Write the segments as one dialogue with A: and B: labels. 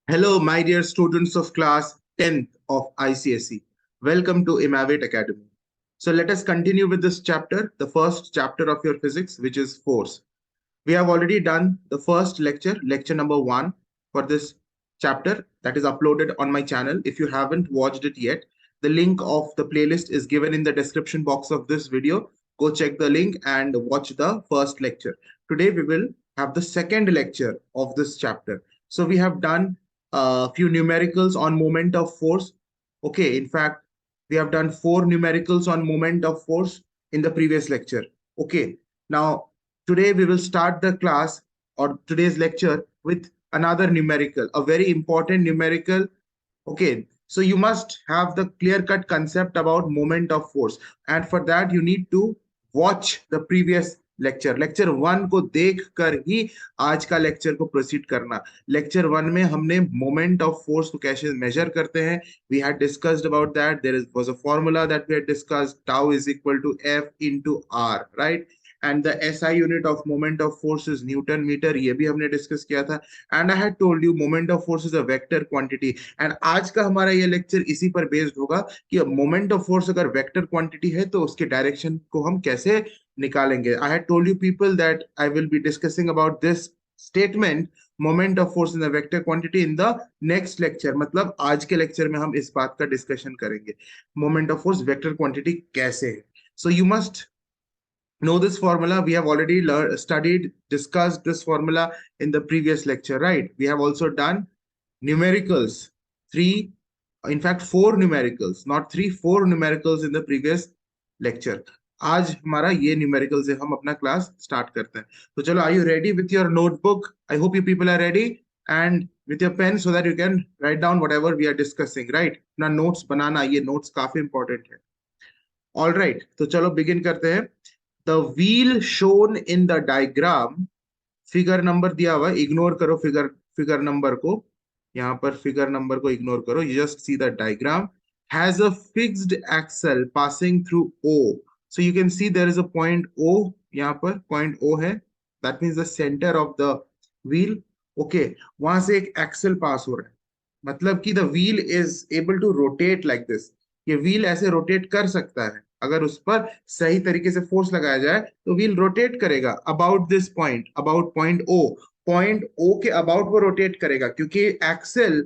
A: Hello, my dear students of class 10th of ICSE. Welcome to Imavate Academy. So let us continue with this chapter, the first chapter of your physics, which is force. We have already done the first lecture, lecture number 1 for this chapter that is uploaded on my channel. If you haven't watched it yet, the link of the playlist is given in the description box of this video. Go check the link and watch the first lecture. Today we will have the second lecture of this chapter. So we have done a few numericals on moment of force. Okay, in fact, we have done 4 numericals on moment of force in the previous lecture. Okay, now today we will start the class or today's lecture with another numerical, a very important numerical. Okay, so you must have the clear-cut concept about moment of force, and for that you need to watch the previous lecture lecture 1 को देख कर ही आज का lecture को proceed करना। Lecture 1 में हमने moment of force को कैसे मेजर करते हैं, we had discussed about that. There was a formula that we had discussed, tau is equal to F into r, right? And the SI unit of moment of force is newton metre, ये भी हमने discuss किया था। And I had told you moment of force is a vector quantity. एंड आज का हमारा ये लेक्चर इसी पर बेस्ड होगा कि मोमेंट ऑफ फोर्स अगर वेक्टर क्वांटिटी है तो उसके डायरेक्शन को हम कैसे निकालेंगे। आई had told you people that I will be discussing about this statement, moment of force in the vector quantity, in the next lecture. मतलब आज के लेक्चर में हम इस बात का डिस्कशन करेंगे, moment of force vector quantity कैसे है। So you must know this formula. We have already studied, discussed this formula in the previous lecture, right? We have also done numericals, three, in fact, 4 numericals, not three, 4 numericals in the previous lecture. आज हमारा ये numerical से हम अपना class start करते हैं। तो चलो, are you ready with your notebook? I hope you people are ready, and with your pen, so that you can write down whatever we are discussing, right? अपना notes बनाना, ये notes काफी important है। All right, तो चलो begin करते हैं। The wheel shown in the diagram, figure number दिया हुआ है, इग्नोर करो फिगर फिगर नंबर को, यहाँ पर फिगर नंबर को इग्नोर करो, you just see the diagram, has a fixed axle passing through O. So you can see there is a point O, यहाँ पर पॉइंट ओ है, that means the centre of the wheel. Okay, वहां से एक axle पास हो रहा है, मतलब कि the wheel is able to rotate like this. ये व्हील ऐसे रोटेट कर सकता है, अगर उस पर सही तरीके से फोर्स लगाया जाए तो व्हील रोटेट करेगा about this point, about point O. Point O के अबाउट वो रोटेट करेगा, क्योंकि axle,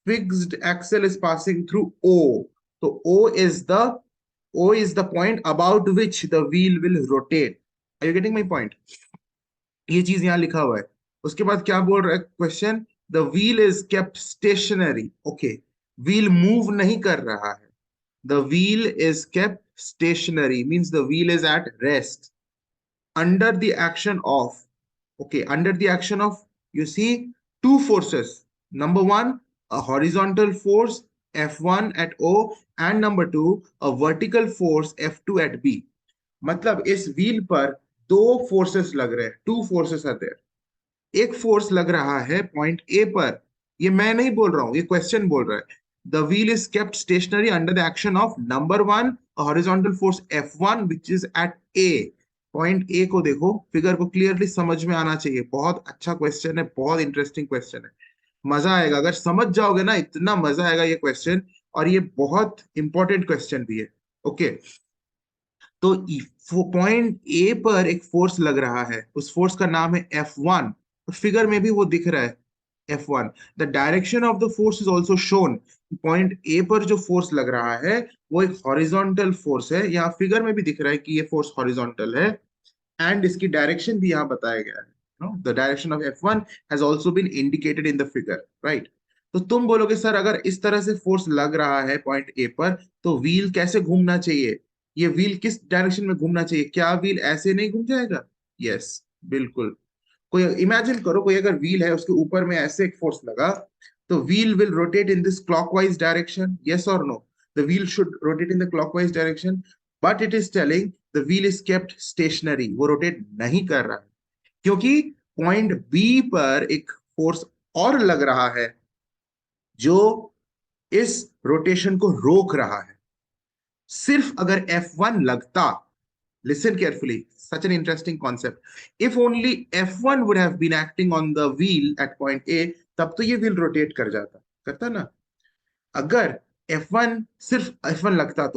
A: fixed axle is passing through O. तो O is the point about which the wheel will rotate. Are you getting my point? ये चीज यहाँ लिखा हुआ है। उसके बाद क्या बोल रहा है question? The wheel is kept stationary. Okay, wheel move नहीं कर रहा है। The wheel is kept stationary, means the wheel is at rest under the action of, okay, under the action of, you see, two forces. Number one, a horizontal force F1 at O, and number two, a vertical force F2 at B. मतलब इस wheel पर दो forces लग रहे हैं, two forces are there. एक force लग रहा है पॉइंट ए पर, ये मैं नहीं बोल रहा हूं, ये क्वेश्चन बोल रहा है। The wheel is kept stationary under the action of number one, horizontal force F1 which is at A. Point A को देखो, फिगर को क्लियरली समझ में आना चाहिए। बहुत अच्छा क्वेश्चन है, बहुत इंटरेस्टिंग क्वेश्चन है, मजा आएगा अगर समझ जाओगे ना, इतना मजा आएगा ये क्वेश्चन। और ये बहुत इंपॉर्टेंट क्वेश्चन भी है। ओके, तो पॉइंट ए पर एक फोर्स लग रहा है, उस फोर्स का नाम है F1। फिगर में भी वो दिख रहा है, F1। The direction of the force is also shown. Point A पर जो फोर्स लग रहा है वो एक हॉरिजॉन्टल फोर्स है, यहाँ फिगर में भी दिख रहा है कि ये फोर्स हॉरिजॉन्टल है, एंड इसकी डायरेक्शन भी यहाँ बताया गया है। The direction of F1 has also been indicated in the figure, right? तो तुम बोलोगे सर, अगर इस तरह से फोर्स लग रहा है पॉइंट ए पर, तो व्हील कैसे घूमना चाहिए? ये व्हील किस डायरेक्शन में घूमना चाहिए? क्या व्हील ऐसे नहीं घूम जाएगा? यस, बिल्कुल। कोई इमेजिन करो, कोई अगर व्हील है, उसके ऊपर में ऐसे एक फोर्स लगा, तो wheel will rotate in this clockwise direction, yes और no? The wheel should rotate in the clockwise direction, but it is telling the wheel is kept stationary, वो रोटेट नहीं कर रहा है, क्योंकि पॉइंट बी पर एक फोर्स और लग रहा है जो इस रोटेशन को रोक रहा है। सिर्फ अगर F1 लगता, listen carefully, such an interesting concept, if only F1 would have been acting on the wheel at point A, तब तो ये व्हील रोटेट कर जाता, करता ना। अगर F1 सिर्फ F1 लगता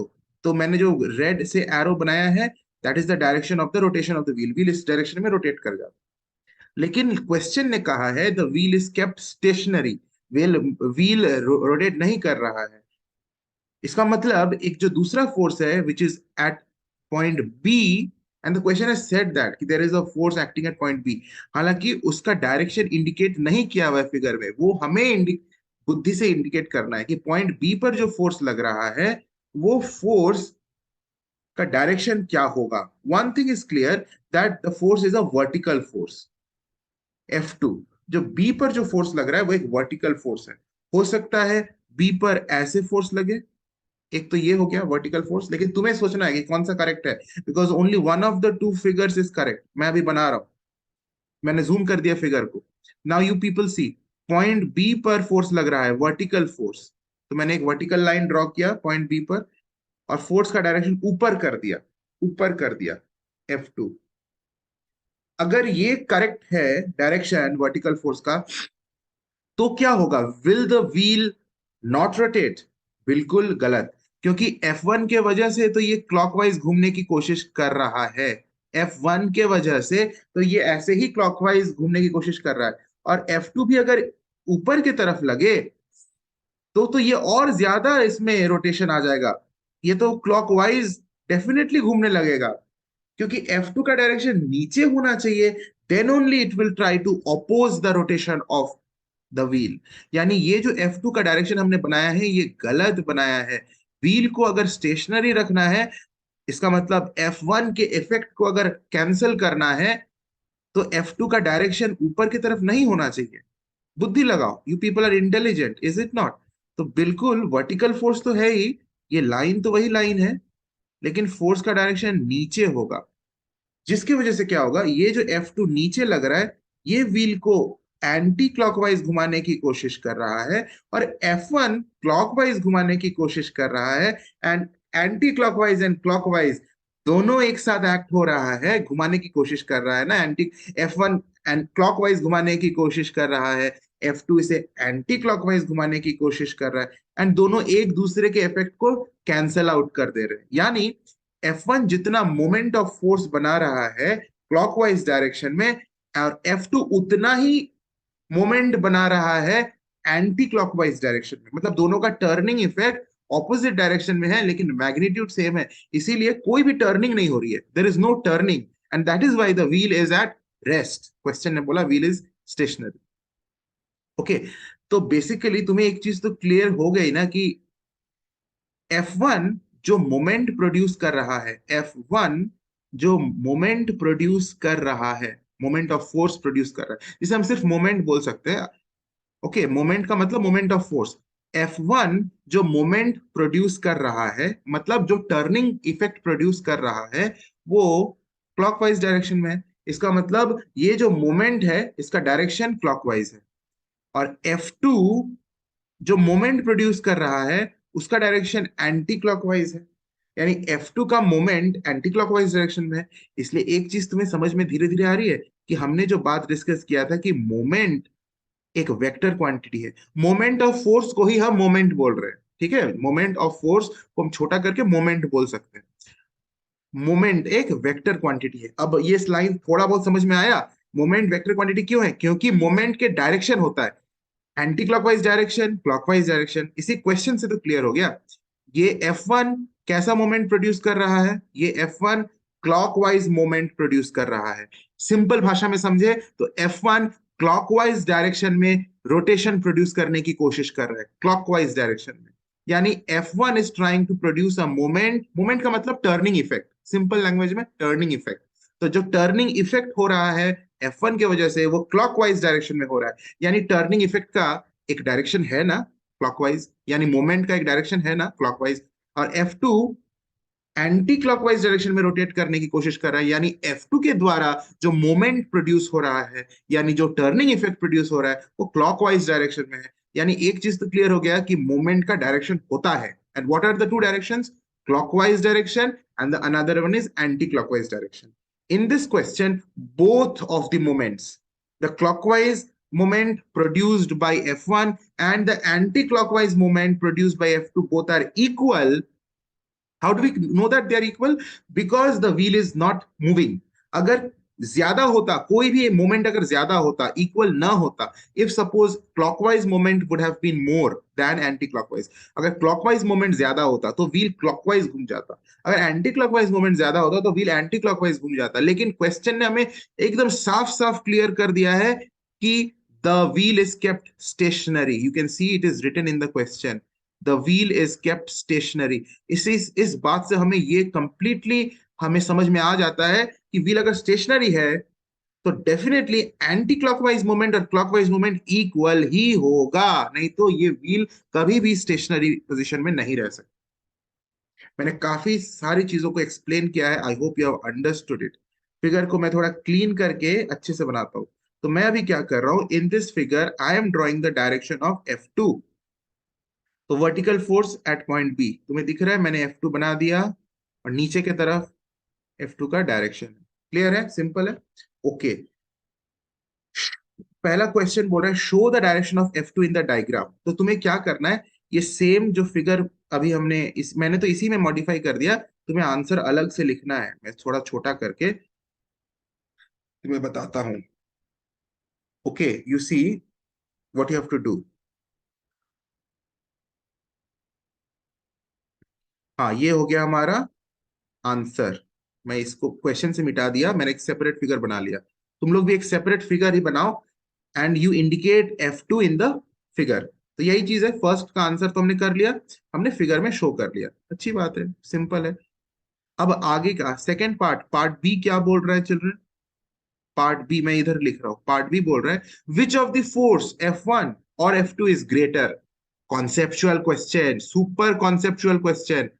A: तो मैंने जो रेड से एरो बनाया है, that is the direction of the rotation of the wheel, wheel इस डायरेक्शन में रोटेट कर जाता। लेकिन क्वेश्चन ने कहा है the wheel is kept stationary, wheel wheel rotate नहीं कर रहा है। इसका मतलब एक जो दूसरा फोर्स है which is at point B, and the question has said that कि there is a force acting at point B, हालांकि उसका डायरेक्शन इंडिकेट नहीं किया हुआ है फिगर में, वो हमें बुद्धि से इंडिकेट करना है कि पॉइंट बी पर जो फोर्स लग रहा है वो फोर्स का डायरेक्शन क्या होगा। One thing is clear that the force is a vertical force, F2। जो बी पर जो फोर्स लग रहा है वो एक वर्टिकल फोर्स है। हो सकता है बी पर ऐसे फोर्स लगे, एक तो ये हो गया वर्टिकल फोर्स, लेकिन तुम्हें सोचना है कि कौन सा करेक्ट है, because only one of the two figures is correct. मैं अभी बना रहा हूं, मैंने जूम कर दिया फिगर को। Now you people see, point B पर फोर्स लग रहा है वर्टिकल फोर्स, तो मैंने एक वर्टिकल लाइन ड्रॉ किया पॉइंट बी पर और फोर्स का डायरेक्शन ऊपर कर दिया, ऊपर कर दिया F2। अगर ये करेक्ट है डायरेक्शन वर्टिकल फोर्स का, तो क्या होगा, will the wheel not rotate? बिल्कुल गलत, क्योंकि F1 के वजह से तो ये क्लॉकवाइज घूमने की कोशिश कर रहा है। F1 के वजह से तो ये ऐसे ही क्लॉकवाइज घूमने की कोशिश कर रहा है, और F2 भी अगर ऊपर की तरफ लगे तो ये और ज्यादा इसमें रोटेशन आ जाएगा, ये तो क्लॉकवाइज डेफिनेटली घूमने लगेगा, क्योंकि F2 का डायरेक्शन नीचे होना चाहिए, then only it will try to oppose the rotation of the wheel. यानी ये जो F2 का डायरेक्शन हमने बनाया है ये गलत बनाया है। व्हील को अगर स्टेशनरी रखना है, इसका मतलब F1 के इफेक्ट को अगर कैंसिल करना है, तो F2 का डायरेक्शन ऊपर की तरफ नहीं होना चाहिए। बुद्धि लगाओ, you people are intelligent, is it not? तो बिल्कुल वर्टिकल फोर्स तो है ही, ये लाइन तो वही लाइन है, लेकिन फोर्स का डायरेक्शन नीचे होगा, जिसकी वजह से क्या होगा, ये जो F2 नीचे लग रहा है ये व्हील को एंटी क्लॉकवाइज घुमाने की कोशिश कर रहा है, और F1 क्लॉकवाइज घुमाने की कोशिश कर रहा है। And anti clockwise and clockwise दोनों एक साथ एक्ट हो रहा है, घुमाने की कोशिश कर रहा है ना, एंटी F1 एंड क्लॉकवाइज घुमाने की कोशिश कर रहा है, F2 इसे एंटी क्लॉकवाइज घुमाने की कोशिश कर रहा है, एंड दोनों एक दूसरे के इफेक्ट को कैंसल आउट कर दे रहे हैं। यानी F1 जितना मोमेंट ऑफ फोर्स बना रहा है क्लॉकवाइज डायरेक्शन में, और F2 उतना ही मोमेंट बना रहा है एंटी क्लॉकवाइज डायरेक्शन में, मतलब दोनों का टर्निंग इफेक्ट ऑपोजिट डायरेक्शन में है लेकिन मैग्नीट्यूड सेम है, इसीलिए कोई भी टर्निंग नहीं हो रही है, there is no turning, and that is why the wheel is at rest. Question ने बोला व्हील इज स्टेशनरी। ओके, तो बेसिकली तुम्हें एक चीज तो क्लियर हो गई ना कि F1 जो मोमेंट प्रोड्यूस कर रहा है, F1 जो मोमेंट प्रोड्यूस कर रहा है, मोमेंट ऑफ फोर्स प्रोड्यूस कर रहा है, जिसे हम सिर्फ मोमेंट बोल सकते हैं। ओके, मोमेंट का मतलब मोमेंट ऑफ फोर्स। F1 जो मोमेंट प्रोड्यूस कर रहा है, मतलब जो टर्निंग इफेक्ट प्रोड्यूस कर रहा है, वो क्लॉकवाइज डायरेक्शन में है। इसका मतलब ये जो मोमेंट है इसका डायरेक्शन क्लॉकवाइज है, और F2 जो मोमेंट प्रोड्यूस कर रहा है उसका डायरेक्शन एंटी क्लॉकवाइज है। यानी F2 का मोमेंट एंटी क्लॉकवाइज डायरेक्शन में है। इसलिए एक चीज तुम्हें समझ में धीरे धीरे आ रही है कि हमने जो बात डिस्कस किया था कि मोमेंट एक वेक्टर क्वांटिटी है, मोमेंट ऑफ फोर्स को ही हम मोमेंट बोल रहे हैं, ठीक है, मोमेंट ऑफ फोर्स को हम छोटा करके मोमेंट बोल सकते हैं। मोमेंट एक वेक्टर क्वांटिटी है। अब ये लाइन थोड़ा बहुत समझ में आया, मोमेंट वेक्टर क्वांटिटी क्यों है, क्योंकि मोमेंट के डायरेक्शन होता है anti clockwise direction, clockwise direction. इसी क्वेश्चन से तो क्लियर हो गया। ये F1 कैसा मोमेंट प्रोड्यूस कर रहा है, ये F1 क्लॉकवाइज मोमेंट प्रोड्यूस कर रहा है। सिंपल भाषा में समझे तो F1 क्लॉकवाइज डायरेक्शन में रोटेशन प्रोड्यूस करने की कोशिश कर रहा है, क्लॉकवाइज डायरेक्शन में। यानी F1 is trying to produce a moment, moment का मतलब टर्निंग इफेक्ट, सिंपल लैंग्वेज में टर्निंग इफेक्ट। तो जो टर्निंग इफेक्ट हो रहा है F1 के वजह से वो क्लॉकवाइज डायरेक्शन में हो रहा है। यानी टर्निंग इफेक्ट का एक डायरेक्शन है ना क्लॉकवाइज, यानी मोमेंट का एक डायरेक्शन है ना क्लॉकवाइज, और F2 एंटी क्लॉकवाइज डायरेक्शन में रोटेट करने की कोशिश कर रहा है। यानी F2 के द्वारा जो मोमेंट प्रोड्यूस हो रहा है, यानी जो टर्निंग इफेक्ट प्रोड्यूस हो रहा है वो क्लॉकवाइज डायरेक्शन में है। यानी एक चीज तो क्लियर हो गया कि मोमेंट का डायरेक्शन होता है, and what are the two directions, clockwise direction and the another one is anti clockwise direction. In this question, both of the moments, the clockwise moment produced by F1 and the anti-clockwise moment produced by F2 both are equal. How do we know that they are equal? Because the wheel is not moving. अगर ज्यादा होता, कोई भी moment अगर ज्यादा होता, equal ना होता, if suppose clockwise moment would have been more than anti clockwise, अगर क्लॉकवाइज मोमेंट ज्यादा होता तो व्हील क्लॉकवाइज घूम जाता, अगर एंटी क्लॉकवाइज मोमेंट ज्यादा होता तो व्हील एंटी क्लॉकवाइज घूम जाता। लेकिन क्वेश्चन ने हमें एकदम साफ साफ क्लियर कर दिया है कि the wheel is kept stationary. You can see it is written in the question, the wheel is kept stationary. इस बात से हमें ये कंप्लीटली हमें समझ में आ जाता है कि व्हील अगर स्टेशनरी है तो डेफिनेटली एंटी क्लॉकवाइज मूवमेंट और क्लॉकवाइज मूवमेंट इक्वल ही होगा, नहीं तो ये व्हील कभी भी स्टेशनरी पोजीशन में नहीं रह सकता। मैंने काफी सारी चीजों को एक्सप्लेन किया है, आई hope you have understood it. Figure को मैं थोड़ा क्लीन करके अच्छे से बनाता हूं। तो मैं अभी क्या कर रहा हूं, in this figure I am drawing the direction of F2। तो vertical force at point B तुम्हें दिख रहा है, मैंने F2 बना दिया और नीचे की तरफ F2 का डायरेक्शन है। क्लियर है, सिंपल है, ओके। पहला क्वेश्चन बोल रहा है show the direction of F2 in the diagram. तो तुम्हें क्या करना है, ये सेम जो फिगर अभी हमने मैंने तो इसी में मॉडिफाई कर दिया, तुम्हें आंसर अलग से लिखना है। मैं थोड़ा छोटा करके तुम्हें बताता हूं। Okay, you see what you have to do. हाँ, ये हो गया हमारा आंसर। मैं इसको क्वेश्चन से मिटा दिया, मैंने एक सेपरेट फिगर बना लिया। तुम लोग भी एक सेपरेट फिगर ही बनाओ and you indicate F2 in the figure. तो यही चीज है, फर्स्ट का आंसर तो हमने कर लिया, हमने फिगर में शो कर लिया, अच्छी बात है, सिंपल है। अब आगे का सेकेंड पार्ट, पार्ट बी क्या बोल रहा है चिल्ड्रन? पार्ट बी मैं इधर लिख रहा हूं, पार्ट बी बोल रहा है which of the force F1 और F2 is greater. Conceptual question, super conceptual question.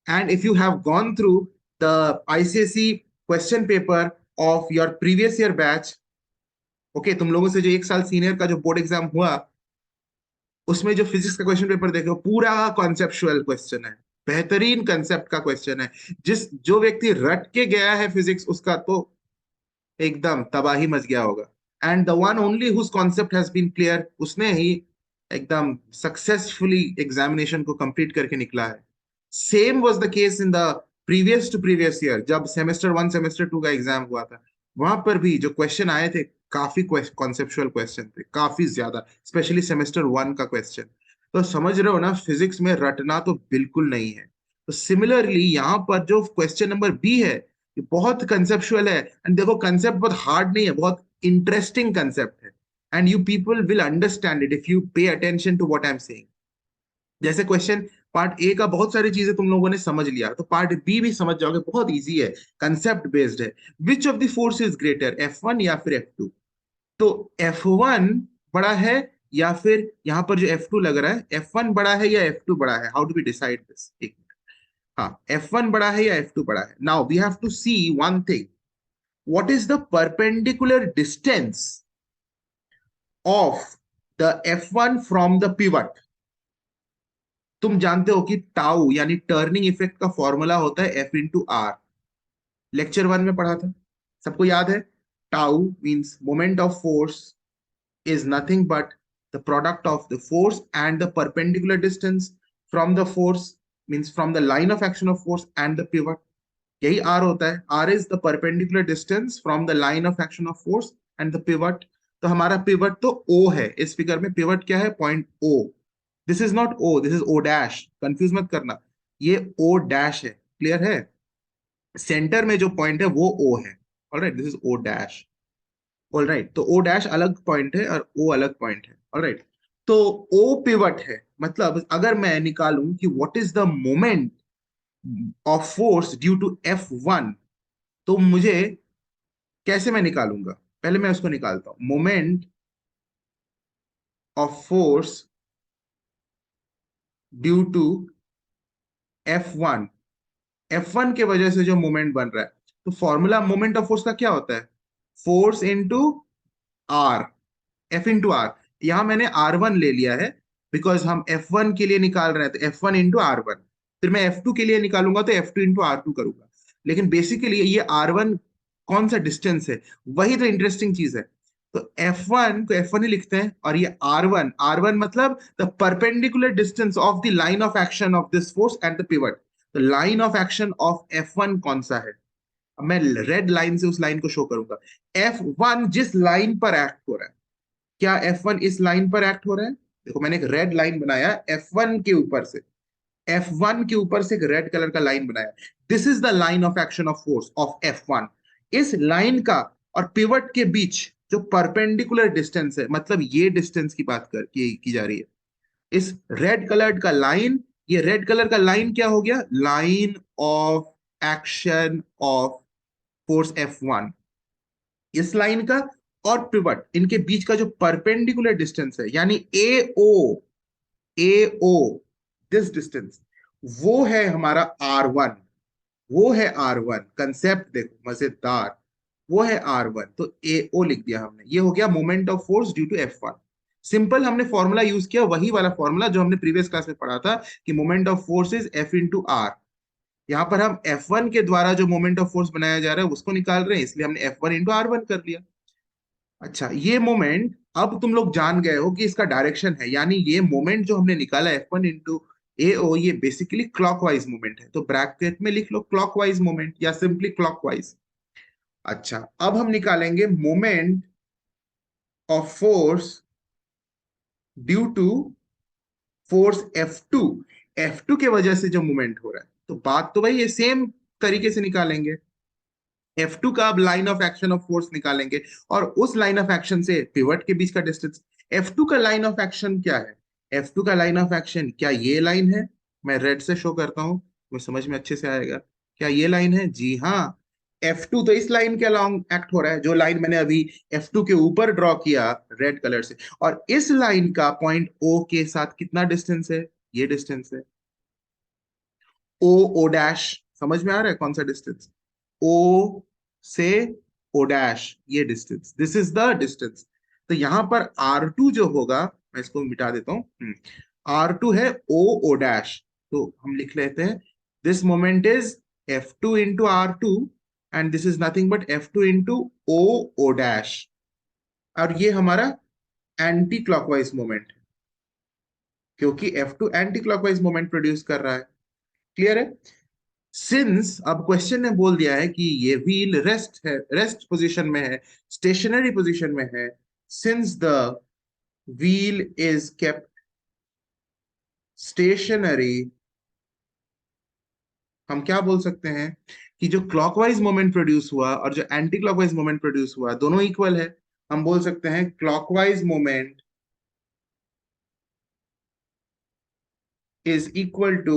A: And if you have gone through the ICSE question paper of your previous year batch, okay, तुम लोगों से जो एक साल सीनियर का जो बोर्ड एग्जाम हुआ उसमें जो फिजिक्स का क्वेश्चन पेपर देखे, पूरा कॉन्सेप्चुअल क्वेश्चन है, बेहतरीन कंसेप्ट का क्वेश्चन है। जो व्यक्ति रट के गया है फिजिक्स, उसका तो एकदम तबाही मच गया होगा। And the one only whose concept has been clear, उसने ही एकदम सक्सेसफुली एग्जामिनेशन को कंप्लीट करके निकला है। Same was the case in the previous to previous year, जब सेमेस्टर 1 सेमेस्टर 2 का एग्जाम हुआ था, वहां पर भी जो क्वेश्चन आए थे काफी कॉन्सेप्चुअल क्वेश्चन थे, काफी ज्यादा, स्पेशली सेमेस्टर 1 का क्वेश्चन। तो समझ रहे हो ना, फिजिक्स में रटना तो बिल्कुल नहीं है। तो सिमिलरली यहाँ पर जो क्वेश्चन नंबर बी है, ये बहुत कंसेप्चुअल है। एंड देखो, कंसेप्ट बहुत हार्ड नहीं है, बहुत इंटरेस्टिंग कंसेप्ट है। And you people will understand it if you pay attention to what I am saying. जैसे क्वेश्चन पार्ट ए का बहुत सारी चीजें तुम लोगों ने समझ लिया, तो पार्ट बी भी समझ जाओगे, बहुत इजी है, कंसेप्ट बेस्ड है। Which of the force is greater, F1 या फिर F2? तो F1 बड़ा है या फिर यहाँ पर जो F2 लग रहा है, F1 बड़ा है या F2 बड़ा है? How do we decide this? एक मिनट, हाँ, F1 बड़ा है या F2 बड़ा है? Now we have to see one thing, what is the perpendicular distance of the F1 from the pivot? तुम जानते हो कि टाउ यानी टर्निंग इफेक्ट का फॉर्मूला होता है F × R, लेक्चर 1 में पढ़ा था, सबको याद है? Tau means moment of force is nothing but the product of the force and the perpendicular distance from the force, means from the line of action of force and the pivot, यही R होता है। R is the perpendicular distance from the line of action of force and the pivot। तो हमारा pivot तो O है, इस figure में pivot क्या है? Point O। This is not O, this is O dash, confuse मत करना, ये O डैश है, क्लियर है? सेंटर में जो पॉइंट है वो O है, alright, this is O dash. All right, तो ओ डैश अलग पॉइंट है और ओ अलग पॉइंट है, ऑल राइट। तो ओ पिवट है, मतलब अगर मैं निकालूं कि what is the moment of force due to F1, तो मुझे कैसे मैं निकालूंगा? पहले मैं उसको निकालता हूं, moment of force due to F1, F1 के वजह से जो मोमेंट बन रहा है, तो फॉर्मूला मोमेंट ऑफ फोर्स का क्या होता है? Force into r, F × R। यहां मैंने R1 ले लिया है, बिकॉज हम F1 के लिए निकाल रहे हैं, तो F1 × R1। फिर मैं F2 के लिए निकालूंगा तो F2 × R2 करूंगा। लेकिन बेसिकली ये R1 कौन सा डिस्टेंस है, वही तो इंटरेस्टिंग चीज है। तो F1 को F1 ही लिखते हैं, और ये R1 मतलब the perpendicular distance of the line of action of this force and the pivot. तो line of action of F1 कौन सा है? अब मैं रेड लाइन से उस लाइन को शो करूंगा। F1 जिस लाइन पर एक्ट हो रहा है, क्या F1 इस लाइन पर एक्ट हो रहा है? देखो मैंने एक रेड लाइन बनाया F1 के ऊपर से, F1 के ऊपर से एक रेड कलर का लाइन बनाया। This is the line of action of force of F1। इस लाइन का और पिवट के बीच जो परपेंडिकुलर डिस्टेंस है, मतलब ये डिस्टेंस की बात की जा रही है, इस रेड कलर का लाइन, ये रेड कलर का लाइन क्या हो गया? Line of action of force F1। इस लाइन का और पिवट, इनके बीच का जो परपेंडिकुलर डिस्टेंस है, यानी ए ओ दिस डिस्टेंस, वो है हमारा R1। वो है R1। कंसेप्ट देखो मजेदार, वो है R1। तो ए ओ लिख दिया हमने। ये हो गया moment of force due to F1। Simple हमने फॉर्मूला यूज किया, वही वाला फॉर्मूला जो हमने प्रीवियस क्लास में पढ़ा था कि moment of force is F into r. यहाँ पर हम F1 के द्वारा जो मोमेंट ऑफ फोर्स बनाया जा रहा है उसको निकाल रहे हैं, इसलिए हमने F1 इंटू R1 कर लिया। अच्छा, ये मोमेंट अब तुम लोग जान गए हो कि इसका डायरेक्शन है, यानी ये मोमेंट जो हमने निकाला F1 इंटू ए ओ, ये बेसिकली क्लॉकवाइज मोमेंट है। तो ब्रैकेट में लिख लो क्लॉकवाइज मोमेंट या सिंपली क्लॉकवाइज। अच्छा, अब हम निकालेंगे moment of force due to force F2। F2 के वजह से जो मोमेंट हो रहा है, तो बात तो भाई ये सेम तरीके से निकालेंगे। F2 का अब line of action of force निकालेंगे, और उस लाइन ऑफ एक्शन से पिवट के बीच का डिस्टेंस। F2 का लाइन ऑफ एक्शन क्या है? F2 का लाइन ऑफ एक्शन क्या ये लाइन है? मैं रेड से शो करता हूं, मैं समझ में अच्छे से आएगा। क्या ये लाइन है? जी हाँ। F2 तो इस लाइन के अलॉन्ग एक्ट हो रहा है, जो लाइन मैंने अभी F2 के ऊपर ड्रॉ किया रेड कलर से। और इस लाइन का पॉइंट O के साथ कितना डिस्टेंस है? ये डिस्टेंस है ओ ओ डैश। समझ में आ रहा है कौन सा डिस्टेंस? ओ से ओ डैश, ये distance, this is the distance. तो यहां पर R2 जो होगा, मैं इसको मिटा देता हूं। R2 है ओ ओ डैश। तो हम लिख लेते हैं this moment is F2 into R2, and this is nothing but F2 into O O dash. और ये हमारा एंटी क्लॉकवाइज मोमेंट है, क्योंकि F2 anti clockwise moment produce कर रहा है। क्लियर है? सिंस अब क्वेश्चन ने बोल दिया है कि ये व्हील रेस्ट है, रेस्ट पोजीशन में है, स्टेशनरी पोजीशन में है। Since the wheel is kept stationary, हम क्या बोल सकते हैं कि जो क्लॉकवाइज मोमेंट प्रोड्यूस हुआ और जो एंटी क्लॉकवाइज मोमेंट प्रोड्यूस हुआ दोनों इक्वल है। हम बोल सकते हैं clockwise moment is equal to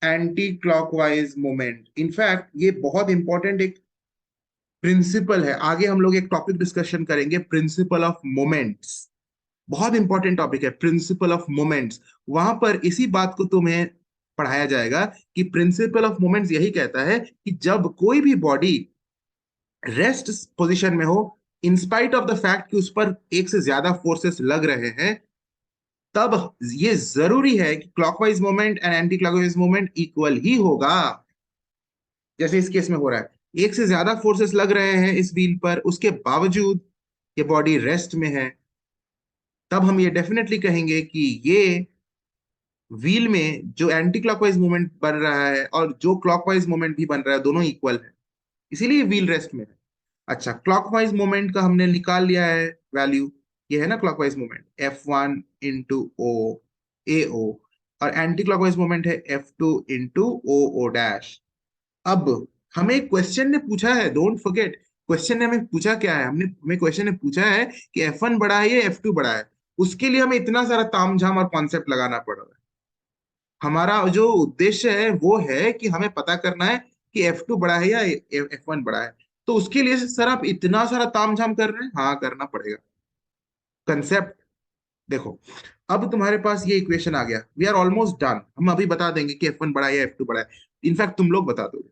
A: anti clockwise moment. In fact ये बहुत इंपॉर्टेंट एक प्रिंसिपल है। आगे हम लोग एक टॉपिक डिस्कशन करेंगे, प्रिंसिपल ऑफ मोमेंट्स। बहुत इंपॉर्टेंट टॉपिक है प्रिंसिपल ऑफ मोमेंट्स। वहां पर इसी बात को तुम्हें पढ़ाया जाएगा कि प्रिंसिपल ऑफ मोमेंट्स यही कहता है कि जब कोई भी बॉडी रेस्ट पोजीशन में हो, इंस्पाइट ऑफ द फैक्ट कि उस पर एक से ज्यादा फोर्सेस लग रहे हैं, तब ये जरूरी है कि clockwise moment and anti clockwise moment equal ही होगा। जैसे इस केस में हो रहा है, एक से ज्यादा फोर्सेस लग रहे हैं इस व्हील पर, उसके बावजूद ये बॉडी रेस्ट में है, तब हम ये डेफिनेटली कहेंगे कि ये व्हील में जो एंटी क्लॉकवाइज मूवमेंट बन रहा है और जो क्लॉकवाइज मूवमेंट भी बन रहा है, दोनों इक्वल है, इसीलिए व्हील रेस्ट में है। अच्छा, क्लॉकवाइज मूवमेंट का हमने निकाल लिया है वैल्यू। ये है ना clockwise movement F1 into O A O, और एंटी क्लॉकवाइज मूवमेंट है F2 into O O dash. अब हमें क्वेश्चन ने पूछा है, डोंट फॉरगेट, क्वेश्चन ने हमें पूछा क्या है? हमें क्वेश्चन ने पूछा है कि F1 बड़ा है या F2 बड़ा है। उसके लिए हमें इतना सारा तामझाम और कॉन्सेप्ट लगाना पड़ रहा है। हमारा जो उद्देश्य है वो है कि हमें पता करना है कि F2 बड़ा है या F1 बड़ा है। तो उसके लिए सर आप इतना सारा तामझाम कर रहे हैं? हाँ, करना पड़ेगा। कंसेप्ट देखो, अब तुम्हारे पास ये इक्वेशन आ गया, वी आर ऑलमोस्ट डन। हम अभी बता देंगे कि F1 बड़ा है या F2 बड़ा है। इनफैक्ट तुम लोग बता दोगे।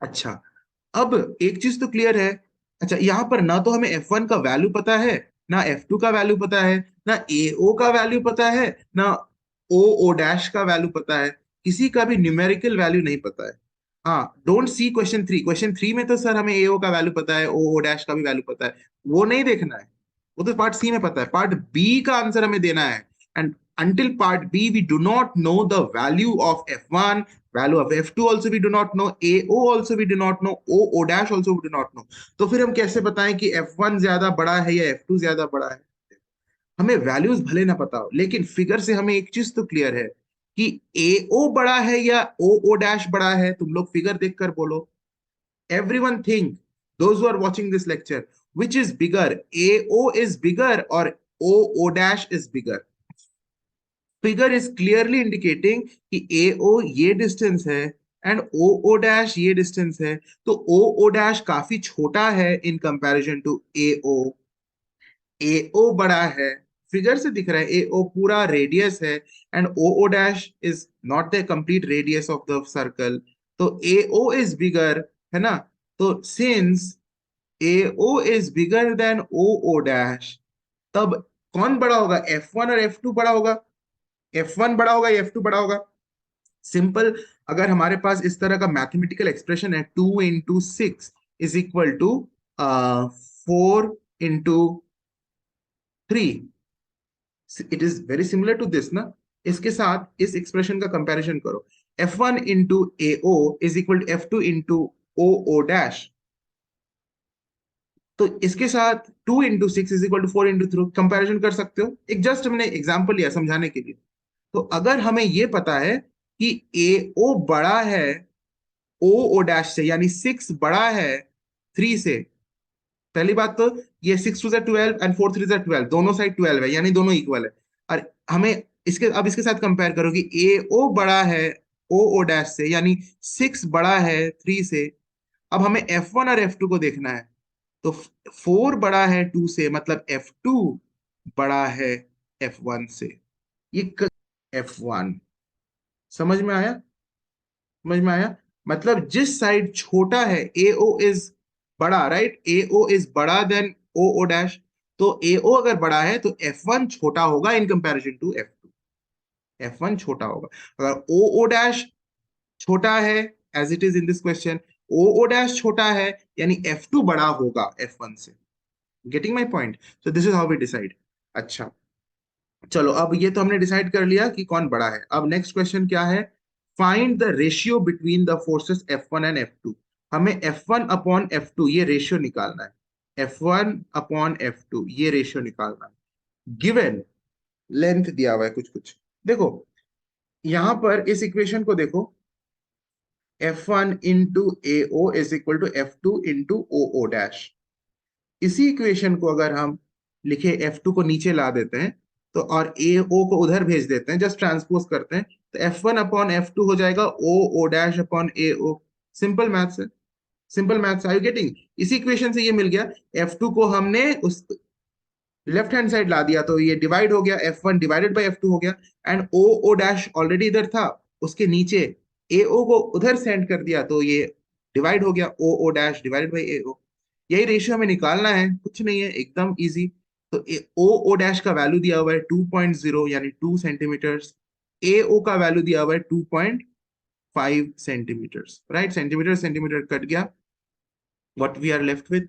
A: अच्छा, अब एक चीज तो क्लियर है। अच्छा, यहाँ पर ना तो हमें F1 का वैल्यू पता है, ना F2 का वैल्यू पता है, ना AO का वैल्यू पता है, ना ओ ओ डैश का वैल्यू पता है। किसी का भी न्यूमेरिकल वैल्यू नहीं पता है। हाँ, डोंट सी क्वेश्चन 3 में तो सर हमें एओ का वैल्यू पता है, ओ डैश का भी वैल्यू पता है, वो नहीं देखना है, वो तो पार्ट सी में पता है। पार्ट बी का आंसर हमें देना है, and until part B we do not know the value of F1, value of F2 also we do not know, AO also we do not know, O dash also we do not know। तो फिर हम कैसे बताएं कि F1 ज्यादा बड़ा है या F2 ज्यादा बड़ा है? हमें वैल्यूज भले ना पता हो, लेकिन फिगर से हमें एक चीज तो क्लियर है कि AO बड़ा है या O डैश बड़ा है। तुम लोग फिगर देखकर बोलो। Everyone think, those who are watching this lecture, which is bigger, AO is bigger or O dash is bigger? Figure is clearly indicating कि AO ये डिस्टेंस है एंड O डैश ये डिस्टेंस है, तो O डैश काफी छोटा है in comparison to AO। AO बड़ा है, फिगर से दिख रहा है AO पूरा रेडियस है, and O dash is not the complete radius of the circle, तो AO इज बिगर, है ना? तो since AO is bigger than O dash, तब कौन बड़ा होगा, F1 और F2 बड़ा होगा? F1 बड़ा होगा या F2 बड़ा होगा? सिंपल, अगर हमारे पास इस तरह का मैथमेटिकल एक्सप्रेशन है, 2 into 6 is equal to 4 into 3, it is very similar to this ना। इसके साथ इस एक्सप्रेशन का कंपैरिजन करो, F1 into AO is equal to F2 into O dash, तो इसके साथ 2 into 6 is equal to 4 into 3 comparison कर सकते हो। एक जस्ट हमने एग्जांपल लिया समझाने के लिए। तो अगर हमें ये पता है कि AO बड़ा है O डैश से, यानी 6 बड़ा है 3 से, पहली बात तो ये 6 2 12 एंड 4 3 12, दोनों साइड 12 है, यानी दोनों इक्वल है। और हमें इसके अब इसके साथ कंपेयर करो कि AO बड़ा है O डैश से, यानी 6 बड़ा है 3 से। अब हमें F1 और F2 को देखना है, तो 4 बड़ा है 2 से, मतलब F2 बड़ा है F1 से। ये F1 समझ में आया? समझ में आया? मतलब जिस साइड छोटा है AO इज बड़ा, राइट? AO इज बड़ा देन O डैश, तो AO अगर बड़ा है तो F1 छोटा होगा इन कंपैरिजन टू F2। F1 छोटा होगा। अगर O डैश छोटा है, as it is in this question, O dash छोटा है, यानी F2 बड़ा होगा F1 से। Getting my point? So this is how we decide. अच्छा, चलो अब ये तो हमने डिसाइड कर लिया कि कौन बड़ा है। अब नेक्स्ट क्वेश्चन क्या है? Find the ratio between the forces F1 and F2। हमें F1 अपॉन F2 ये रेशियो निकालना है। F1 अपॉन F2 ये रेशियो निकालना है। गिवन लेंथ दिया हुआ है कुछ कुछ, देखो यहां पर इस इक्वेशन को देखो, F1 into AO is equal to F2 into O dash. इसी इक्वेशन को अगर हम लिखे, F2 को नीचे ला देते हैं तो, और AO को उधर भेज देते हैं, जस्ट ट्रांसपोज करते हैं, तो F1 अपॉन F2 हो जाएगा O dash upon AO। Simple maths है, simple maths. Are you getting? इसी इक्वेशन से ये मिल गया। F2 को हमने उस लेफ्ट हैंड साइड ला दिया तो ये डिवाइड हो गया, F1 डिवाइडेड बाय F2 हो गया, एंड O डैश ऑलरेडी इधर था, उसके नीचे AO को उधर सेंड कर दिया तो ये डिवाइड हो गया, O dash divided by AO। यही रेशियो हमें निकालना है, कुछ नहीं है, एकदम इजी। तो O डैश का वैल्यू दिया हुआ है 2.0 यानी 2 सेंटीमीटर्स, AO का वैल्यू दिया हुआ है 2.5 centimetres, right? Centimetre centimetre cut गया, what we are left with,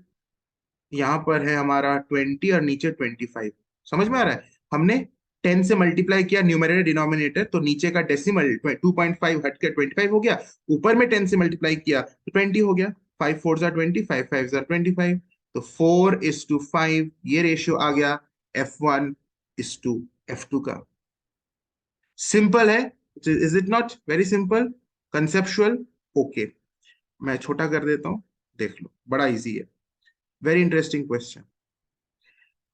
A: यहाँ पर है हमारा 20 और नीचे 25। समझ में आ रहा है? हमने 10 से मल्टीप्लाई किया न्यूमरेटर डिनोमिनेटर, तो नीचे का डेसिमल 2.5 हट के 25 हो गया, ऊपर में 10 से मल्टीप्लाई किया तो 20 हो गया। 5 4 जार 20, 5 5 जार 25, तो 4:5 ये रेशियो आ गया F1:F2 का। सिंपल है, is it not very simple? Conceptual? Okay, मैं छोटा कर देता हूं, देख लो, बड़ा इजी है, वेरी इंटरेस्टिंग क्वेश्चन।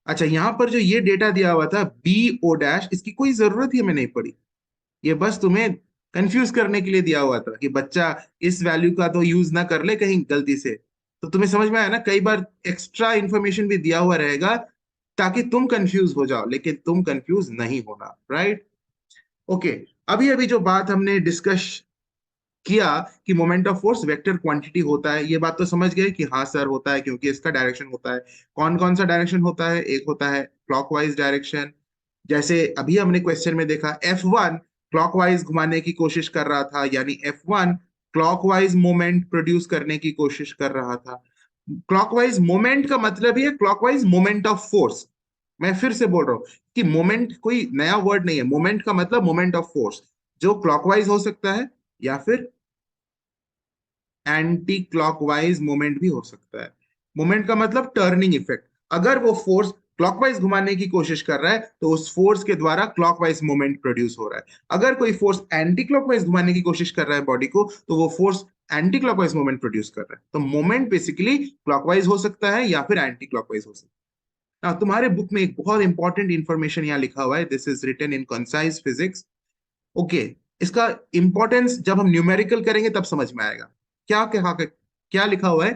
A: अच्छा, यहां पर जो ये डेटा दिया हुआ था BO डैश, इसकी कोई जरूरत ही हमें नहीं पड़ी, ये बस तुम्हें कंफ्यूज करने के लिए दिया हुआ था कि बच्चा इस वैल्यू का तो यूज ना कर ले कहीं गलती से। तो तुम्हें समझ में आया ना, कई बार एक्स्ट्रा इंफॉर्मेशन भी दिया हुआ रहेगा ताकि तुम कंफ्यूज हो जाओ, लेकिन तुम कंफ्यूज नहीं होना, राइट? ओके, अभी अभी जो बात हमने डिस्कस किया कि moment of force vector quantity होता है, ये बात तो समझ गए कि हाँ सर होता है, क्योंकि इसका डायरेक्शन होता है। कौन कौन सा डायरेक्शन होता है? एक होता है क्लॉकवाइज डायरेक्शन, जैसे अभी हमने क्वेश्चन में देखा F1 क्लॉकवाइज घुमाने की कोशिश कर रहा था, यानी F1 क्लॉकवाइज मोमेंट प्रोड्यूस करने की कोशिश कर रहा था। क्लॉकवाइज मोमेंट का मतलब ही है क्लॉकवाइज मोमेंट ऑफ फोर्स। मैं फिर से बोल रहा हूं कि मोमेंट कोई नया वर्ड नहीं है। मोमेंट का मतलब मोमेंट ऑफ फोर्स, जो क्लॉकवाइज हो सकता है या फिर एंटी क्लॉकवाइज मोमेंट भी हो सकता है। मोमेंट का मतलब टर्निंग इफेक्ट। अगर वो फोर्स क्लॉकवाइज घुमाने की कोशिश कर रहा है तो उस फोर्स के द्वारा क्लॉकवाइज मोमेंट प्रोड्यूस हो रहा है। अगर कोई फोर्स एंटी क्लॉकवाइज घुमाने की कोशिश कर रहा है बॉडी को, तो वो force anti clockwise moment produce कर रहा है। तो मोमेंट बेसिकली क्लॉकवाइज हो सकता है या फिर एंटी क्लॉकवाइज हो सकता है। तुम्हारे बुक में एक बहुत इंपॉर्टेंट इंफॉर्मेशन यहाँ लिखा हुआ है, this is written in concise physics. Okay, इसका इंपॉर्टेंस जब हम न्यूमेरिकल करेंगे तब समझ में आएगा। क्या लिखा हुआ है?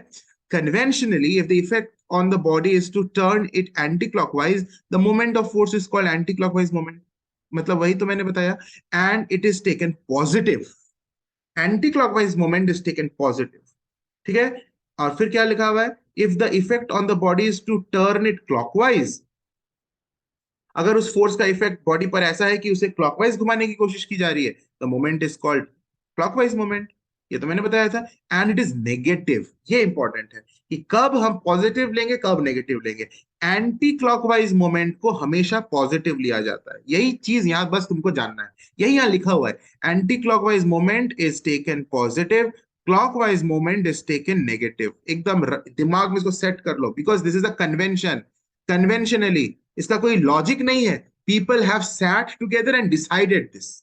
A: Conventionally if the effect on the body is to turn it anti clockwise, the moment of force is called anti clockwise moment. मतलब वही तो मैंने बताया। And it is taken positive, anti clockwise moment is taken positive. ठीक है। और फिर क्या लिखा हुआ है? If the effect on the body is to turn it clockwise, अगर उस फोर्स का इफेक्ट बॉडी पर ऐसा है कि उसे क्लॉकवाइज घुमाने की कोशिश की जा रही है, the moment is called clockwise moment. ये तो मैंने बताया था। एंड इट इज नेगेटिव, ये इंपॉर्टेंट है कि कब हम पॉजिटिव लेंगे कब नेगेटिव लेंगे। एंटी क्लॉकवाइज मोमेंट को हमेशा पॉजिटिव लिया जाता है। यही चीज यहां बस तुमको जानना है। यही यहां लिखा हुआ है, anti clockwise moment is taken positive, clockwise moment is taken negative. एकदम दिमाग में इसको सेट कर लो, because this is a convention. Conventionally इसका कोई लॉजिक नहीं है। People have sat together and decided this.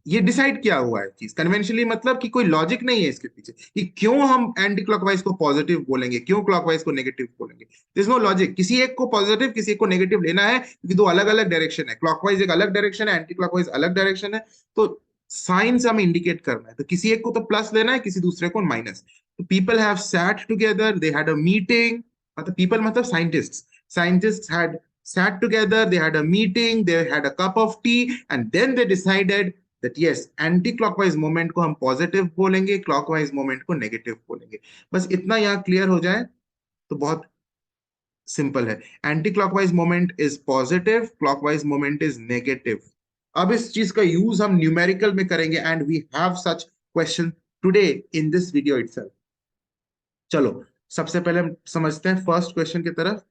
A: ये डिसाइड किया हुआ है चीज कन्वेंशनली, मतलब कि कोई लॉजिक नहीं है इसके पीछे कि क्यों हम एंटी क्लॉकवाइज को पॉजिटिव बोलेंगे, क्यों क्लॉकवाइज को नेगेटिव बोलेंगे। This no logic. किसी एक को पॉजिटिव किसी एक को नेगेटिव लेना है क्योंकि दो अलग अलग डायरेक्शन है। क्लॉकवाइज एक अलग डायरेक्शन है, एंटी क्लॉकवाइज अलग डायरेक्शन है। तो साइन से हमें इंडिकेट करना है, तो किसी एक को तो प्लस लेना है, किसी दूसरे को माइनस। तो people have sat together, they had a meeting. मतलब पीपल मतलब scientist. Scientists had sat together, they had a meeting, they had a cup of tea, and then they decided that yes, anti-clockwise moment को हम positive बोलेंगे, clockwise moment को negative बोलेंगे। बस इतना यहाँ क्लियर हो जाए तो बहुत सिंपल है। Anti clockwise moment is positive, clockwise moment is negative. अब इस चीज का यूज हम न्यूमेरिकल में करेंगे and we have such question today in this video itself. चलो सबसे पहले हम समझते हैं फर्स्ट क्वेश्चन की तरफ।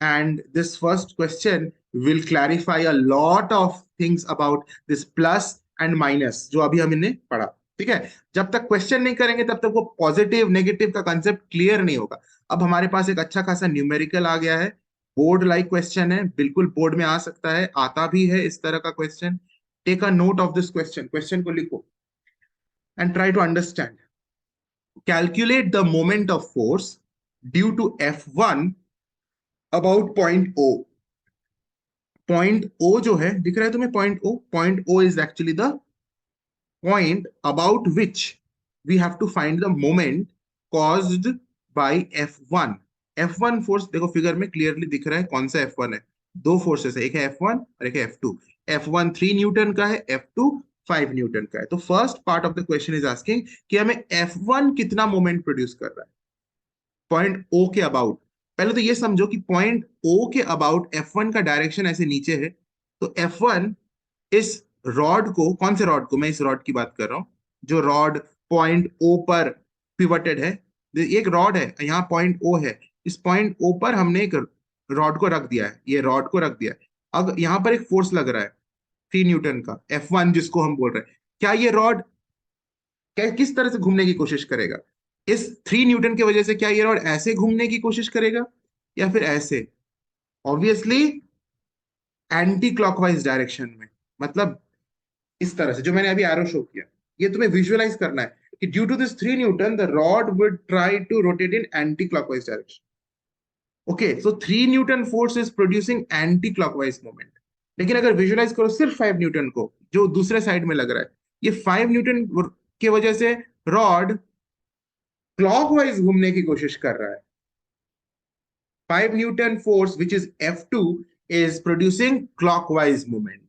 A: And this first question will clarify a lot of things about this plus and minus जो अभी हमने पढ़ा। ठीक है। जब तक क्वेश्चन नहीं करेंगे तब तक वो पॉजिटिव नेगेटिव का कंसेप्ट क्लियर नहीं होगा। अब हमारे पास एक अच्छा खासा न्यूमेरिकल आ गया है। बोर्ड लाइक क्वेश्चन है, बिल्कुल बोर्ड में आ सकता है, आता भी है इस तरह का question. Take a note of this question, question को लिखो and try to understand. Calculate the moment of force due to F1 about point O। Point O जो है, दिख रहा है तुम्हें point O? Point O is actually the point about which we have to find the moment caused by F1। F1 force देखो figure में clearly दिख रहा है कौन सा F1 है। दो फोर्सेस है, एक है F1 और एक है F2। F1 3 न्यूटन का है, F2 5 न्यूटन का है। तो first part of the question is asking कि हमें F1 कितना मोमेंट प्रोड्यूस कर रहा है पॉइंट ओ के अबाउट। पहले तो ये समझो कि पॉइंट ओ के अबाउट F1 का डायरेक्शन ऐसे नीचे है। तो F1 इस रॉड को, कौन से रॉड को, मैं इस रॉड की बात कर रहा हूं जो रॉड पॉइंट ओ पर पिवटेड है। एक रॉड है यहाँ, पॉइंट ओ है। इस पॉइंट ओ पर हमने एक रॉड को रख दिया है, ये रॉड को रख दिया है। अब यहाँ पर एक फोर्स लग रहा है 3 न्यूटन का, F1 जिसको हम बोल रहे हैं। क्या ये रॉड किस तरह से घूमने की कोशिश करेगा? इस 3 न्यूटन की वजह से क्या ये रॉड ऐसे घूमने की कोशिश करेगा या फिर ऐसे? ऑब्वियसली एंटी क्लॉकवाइज डायरेक्शन में। मतलब इस तरह से जो मैंने अभी एरो शो किया, ये तुम्हें विजुअलाइज करना है कि due to this 3 newton the rod would try to rotate in anti clockwise direction. Okay, so 3 newton force is producing anti clockwise moment. लेकिन अगर विजुअलाइज करो सिर्फ 5 न्यूटन को जो दूसरे साइड में लग रहा है, ये 5 न्यूटन की वजह से रॉड क्लॉकवाइज घूमने की कोशिश कर रहा है। 5 Newton force which is F2 is producing clockwise moment.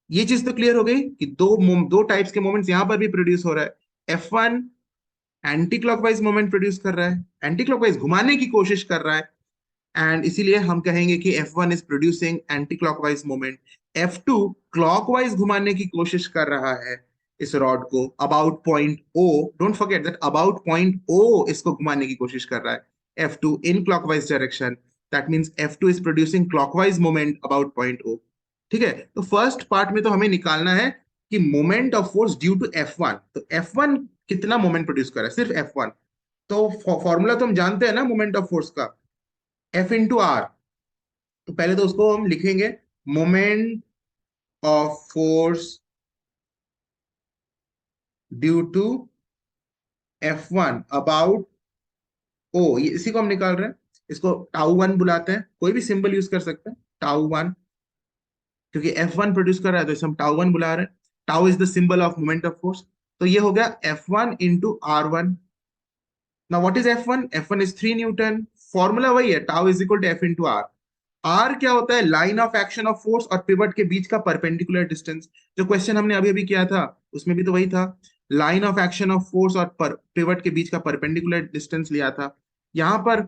A: ये चीज तो क्लियर हो गई कि दो टाइप्स के मोमेंट्स यहां पर भी प्रोड्यूस हो रहा है। F1 anti clockwise moment produce कर रहा है, एंटी क्लॉकवाइज घुमाने की कोशिश कर रहा है। एंड इसीलिए हम कहेंगे कि F1 is producing anti clockwise moment. F2 clockwise घुमाने की कोशिश कर रहा है इस रॉड को about point O, don't forget that about point O इसको घुमाने की कोशिश कर रहा है, F2 in clockwise direction, that means F2 is producing clockwise moment about point O. ठीक है, तो फर्स्ट पार्ट में तो हमें निकालना है कि moment of force due to F1, तो F1 कितना मोमेंट प्रोड्यूस कर रहा है, सिर्फ F1। तो फॉर्मूला तो हम जानते हैं ना मोमेंट ऑफ फोर्स का, F इंटू आर। तो पहले तो उसको हम लिखेंगे moment of force due to F1 about O, ये इसी को हम निकाल रहे हैं, इसको टाउ वन बुलाते हैं, कोई भी सिंबल यूज कर सकते हैं, टाउ वन, क्योंकि F1 प्रोड्यूस कर रहा है तो इसे हम टाउ वन बुला रहे हैं। Tau is the symbol of moment of force, तो ये हो गया F1 into R1। Now what is F1? F1 is 3 newton, formula वही है, tau is equal to F into R. R क्या होता है? Line of action of force और पिवट के बीच का परपेंडिकुलर डिस्टेंस। जो क्वेश्चन हमने अभी अभी किया था उसमें भी तो वही था, line of action of force और पिवट के बीच का परपेंडिकुलर डिस्टेंस लिया था। यहाँ पर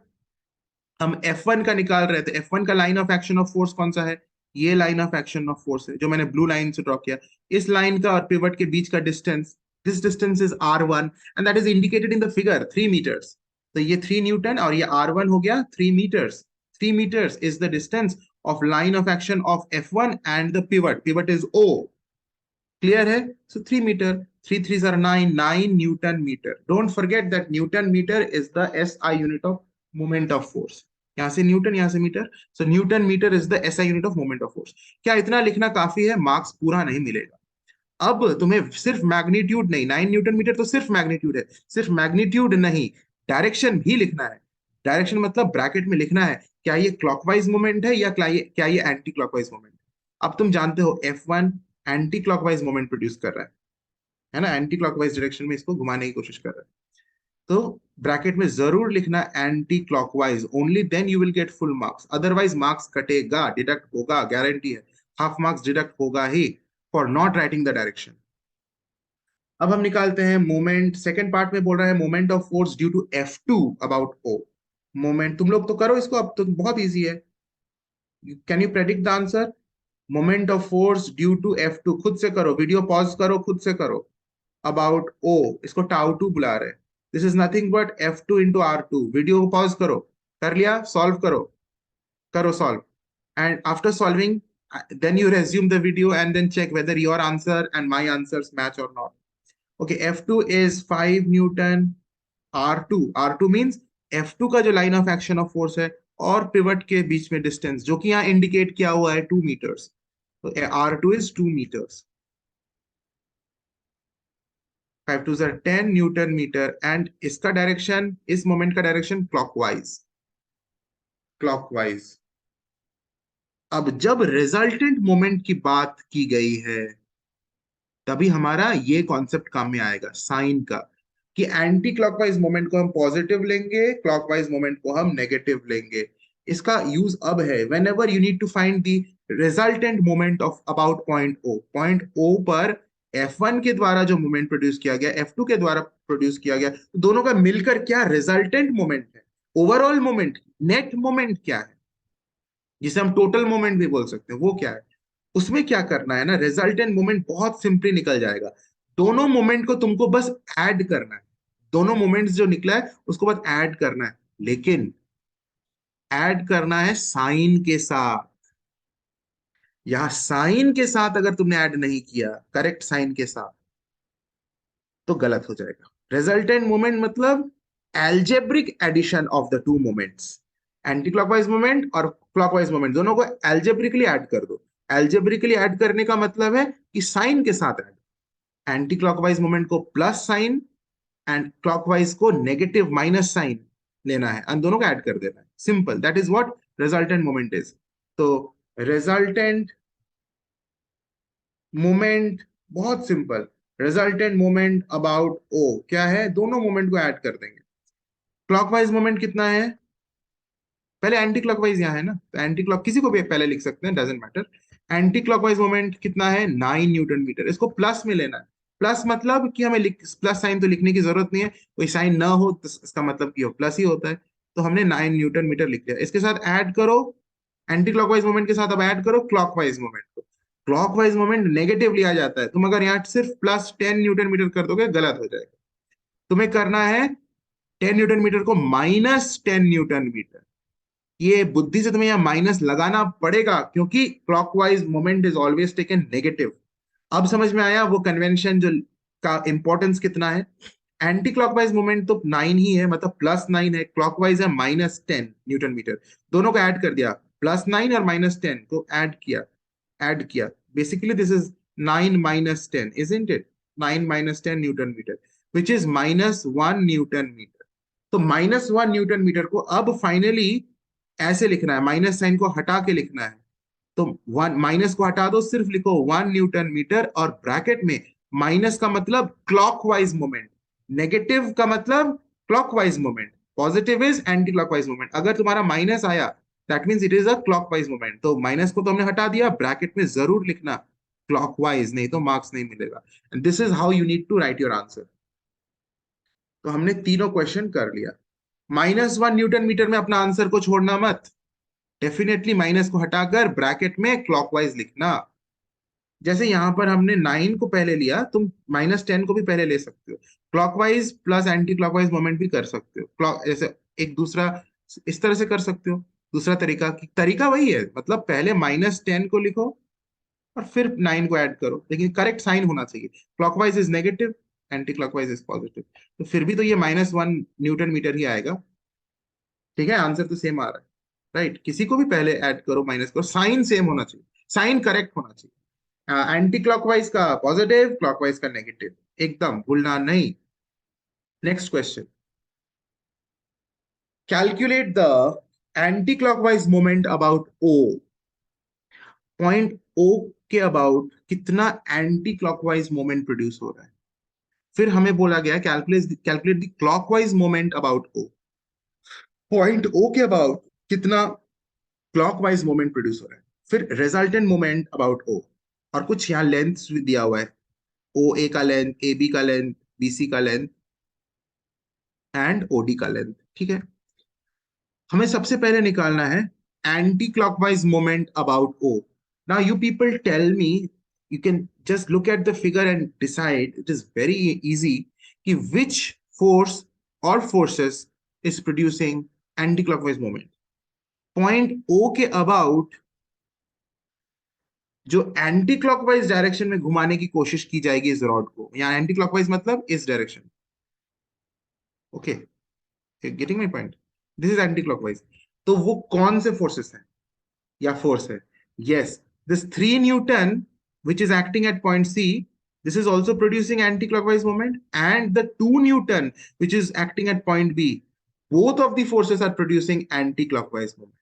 A: हम F1 का निकाल रहे थे, F1 का line of action of force कौन सा है? ये line of action of force है जो मैंने ब्लू लाइन से ड्रॉ किया। इस लाइन का और पिवट के बीच का distance, this distance is R1 and that is indicated in the figure 3 metres. तो ये 3 न्यूटन और ये R1 हो गया 3 metres. 3 meters is the distance of line of action of F1 and the pivot. Pivot is O. Clear है? So 3 meter. 3 threes are 9. 9 Newton meter. Don't forget that Newton meter is the SI unit of moment of force. यहाँ से newton, यहाँ से metre, so newton metre is the SI unit of moment of force. क्या इतना लिखना काफी है? Marks पूरा नहीं मिलेगा। अब तुम्हें सिर्फ मैग्नीट्यूड नहीं, 9 न्यूटन मीटर तो सिर्फ मैग्नीट्यूड है, सिर्फ मैग्नीट्यूड नहीं, डायरेक्शन भी लिखना है। डायरेक्शन मतलब ब्रैकेट में लिखना है क्या ये क्लॉकवाइज मोमेंट है या क्या ये एंटी क्लॉकवाइज मोमेंट है। अब तुम जानते हो F1 anti clockwise moment produce कर रहा है ना, एंटी क्लॉकवाइज डायरेक्शन में इसको घुमाने की कोशिश कर रहा है। तो ब्रैकेट में जरूर लिखना anti clockwise, only then you will get full marks, otherwise marks कटेगा, डिडक्ट होगा, गारंटी है, हाफ मार्क्स डिडक्ट होगा ही for not writing the direction. अब हम निकालते हैं मोमेंट, सेकेंड पार्ट में बोल रहा है moment of force due to F2 about O। Moment तुम लोग तो करो इसको, अब तो बहुत इजी है। Can you predict the answer? Moment of force due to F2, खुद से करो, वीडियो पॉज करो, खुद से करो। अबाउट O, इसको टाउ टू बुला रहे हैं, this is nothing but F2 into R2। Video को पॉज करो, कर लिया? सॉल्व करो, करो solve, and after solving then you resume the video and then check whether your answer and my answers match or not. Okay, F2 is 5 Newton, R2 means F2 का जो line of action of force है और pivot के बीच में distance जो कि यहाँ indicate किया हुआ है 2 मीटर्स, तो R2 is 2 meters. 5 2s are 10 newton metre and इसका डायरेक्शन, इस मोमेंट का डायरेक्शन क्लॉकवाइज, क्लॉकवाइज। अब जब रिजल्टेंट मोमेंट की बात की गई है तभी हमारा ये कॉन्सेप्ट काम में आएगा, साइन का, कि एंटी क्लॉकवाइज मोमेंट को हम पॉजिटिव लेंगे, क्लॉकवाइज मोमेंट को हम नेगेटिव लेंगे। इसका यूज अब है whenever you need to find the resultant moment of about point O. Point O पर F1 के द्वारा जो मोमेंट प्रोड्यूस किया गया, F2 के द्वारा प्रोड्यूस किया गया, तो दोनों का मिलकर क्या रिजल्टेंट मोमेंट है, ओवरऑल मोमेंट, नेट मोमेंट क्या है, जिसे हम टोटल मोमेंट भी बोल सकते हैं, वो क्या है। उसमें क्या करना है ना, रिजल्टेंट मोमेंट बहुत सिंपली निकल जाएगा। दोनों मोमेंट को तुमको बस ऐड करना है, दोनों मोमेंट्स जो निकला है उसको बस ऐड करना है, लेकिन ऐड करना है साइन के साथ। यहां साइन के साथ अगर तुमने ऐड नहीं किया करेक्ट साइन के साथ तो गलत हो जाएगा। रिजल्टेंट मोमेंट मतलब algebraic addition of the two moments, anti clockwise moment और क्लॉकवाइज मोमेंट दोनों को एल्जेब्रिकली ऐड कर दो। एल्जेब्रिकली ऐड करने का मतलब है कि साइन के साथ ऐड, एंटी क्लॉकवाइज मोमेंट को प्लस साइन एंड क्लॉकवाइज को नेगेटिव माइनस साइन लेना है, और दोनों को ऐड कर देना है, simple, that is what resultant moment is. तो रिजल्टेंट मोमेंट बहुत सिंपल, रिजल्टेंट मोमेंट अबाउट ओ क्या है, दोनों मोमेंट को ऐड कर देंगे। क्लॉकवाइज मोमेंट कितना है, पहले एंटी क्लॉकवाइज यहाँ है ना, तो एंटी क्लॉक किसी को भी पहले लिख सकते हैं, doesn't matter. Anti clockwise moment कितना है, 9 न्यूटन मीटर, इसको प्लस में लेना है। प्लस मतलब कि हमें प्लस साइन तो लिखने की जरूरत नहीं है, कोई साइन ना हो तो इसका मतलब कि प्लस ही होता है, तो हमने 9 न्यूटन मीटर लिख लिया। इसके साथ ऐड करो, एंटी क्लॉकवाइज मोमेंट के साथ अब ऐड करो क्लॉकवाइज मोमेंट को, क्लॉकवाइज मोमेंट नेगेटिव लिया जाता है। तुम अगर यहाँ सिर्फ +10 न्यूटन मीटर कर दोगे गलत हो जाएगा। तुम्हें करना है 10 न्यूटन मीटर को -10 न्यूटन मीटर। ये बुद्धि से तुम्हें यहाँ माइनस लगाना पड़ेगा, क्योंकि clockwise moment is always taken negative. अब समझ में आया वो कन्वेंशन जो का इंपॉर्टेंस कितना है। एंटी क्लॉकवाइज मोमेंट तो 9 ही है, मतलब +9 है, क्लॉकवाइज है -10 न्यूटन मीटर। दोनों को ऐड कर दिया, +9 और -10 को ऐड किया। Basically this is 9 - 10, isn't it? 9 - 10 newton metre, which is -1 newton metre. तो -1 न्यूटन मीटर को अब फाइनली ऐसे लिखना है, माइनस साइन को हटा के लिखना है। तो वन माइनस को हटा दो, सिर्फ लिखो 1 न्यूटन मीटर, और ब्रैकेट में माइनस का मतलब क्लॉकवाइज मोमेंट, नेगेटिव का मतलब clockwise moment, positive is anti clockwise moment. अगर तुम्हारा माइनस आया that means it is a clockwise moment. तो माइनस को तो हमने हटा दिया, ब्रैकेट में जरूर लिखना क्लॉकवाइज, नहीं तो मार्क्स नहीं मिलेगा। And this is how you need to write your answer. तो हमने तीनों क्वेश्चन कर लिया। -1 न्यूटन मीटर में अपना आंसर को छोड़ना मत, डेफिनेटली माइनस को हटाकर ब्रैकेट में क्लॉकवाइज लिखना। जैसे यहां पर हमने 9 को पहले लिया, तुम -10 को भी पहले ले सकते हो। Clockwise plus anti clockwise moment भी कर सकते हो, क्लॉक जैसे एक दूसरा इस तरह से कर सकते हो। दूसरा तरीका वही है, मतलब पहले -10 को लिखो और फिर 9 को ऐड करो, लेकिन करेक्ट साइन होना चाहिए। Clockwise is negative, anti clockwise is positive, तो फिर भी तो ये -1 न्यूटन मीटर ही आएगा। ठीक है, आंसर तो सेम आ रहा है, राइट। किसी को भी पहले ऐड करो, माइनस करो, साइन सेम होना चाहिए, साइन करेक्ट होना चाहिए। एंटी क्लॉकवाइज का पॉजिटिव, क्लॉकवाइज का नेगेटिव, एकदम भूलना नहीं। Next question, calculate the anti clockwise moment about O. Point O के अबाउट कितना एंटी क्लॉकवाइज मोमेंट प्रोड्यूस हो रहा है। फिर हमें बोला गया calculate the clockwise moment about O. Point O के अबाउट कितना क्लॉकवाइज मोमेंट प्रोड्यूस हो रहा है, फिर रिजल्टेंट मोमेंट अबाउट ओ, और कुछ यहाँ लेंथ भी दिया हुआ है, ओ ए का लेंथ, ए बी का लेंथ, बी सी का लेंथ एंड ओ डी का लेंथ। ठीक है, हमें सबसे पहले निकालना है anti clockwise moment about O. Now you people tell me, you can just look at the figure and decide, it is very easy, कि विच फोर्स और forces is producing anti clockwise moment. Point O के about जो anti clockwise direction में घुमाने की कोशिश की जाएगी इस रॉड को, यहाँ एंटी क्लॉकवाइज मतलब इस direction, okay, getting my point, this is anti clockwise. तो वो कौन से फोर्सेस हैं या फोर्स है? Yes, this 3 Newton which is acting at point C, this is also producing anti-clockwise moment, and the 2 Newton which is acting at point B, both of the forces are producing anti-clockwise moment.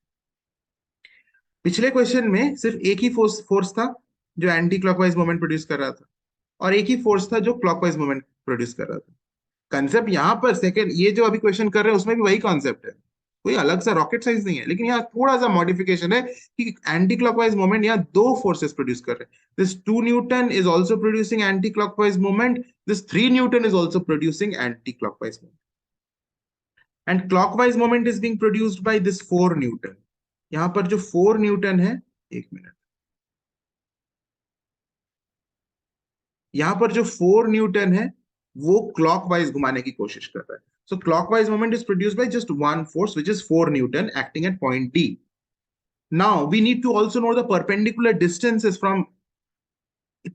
A: पिछले question में सिर्फ एक ही force था जो anti clockwise moment produce कर रहा था, और एक ही फोर्स था जो क्लॉकवाइज मोमेंट प्रोड्यूस कर रहा था। कंसेप्ट यहाँ पर सेकंड, ये जो अभी क्वेश्चन कर रहे हैं उसमें भी वही कॉन्सेप्ट है, कोई अलग सा रॉकेट साइंस नहीं है, लेकिन यहाँ थोड़ा सा मॉडिफिकेशन है कि एंटी क्लॉकवाइज मोमेंट यहाँ दो फोर्सेस प्रोड्यूस कर रहे हैं। This 2 Newton is also producing anti clockwise moment, this 3 Newton is also producing anti clockwise moment, and clockwise moment is being produced by this 4 Newton। यहाँ पर जो 4 Newton है, एक मिनट, यहाँ पर जो 4 Newton है वो क्लॉकवाइज घुमाने की कोशिश कर रहा है। So clockwise moment is produced by just one force, which is 4 Newton acting at point D. Now we need to also know the perpendicular distances from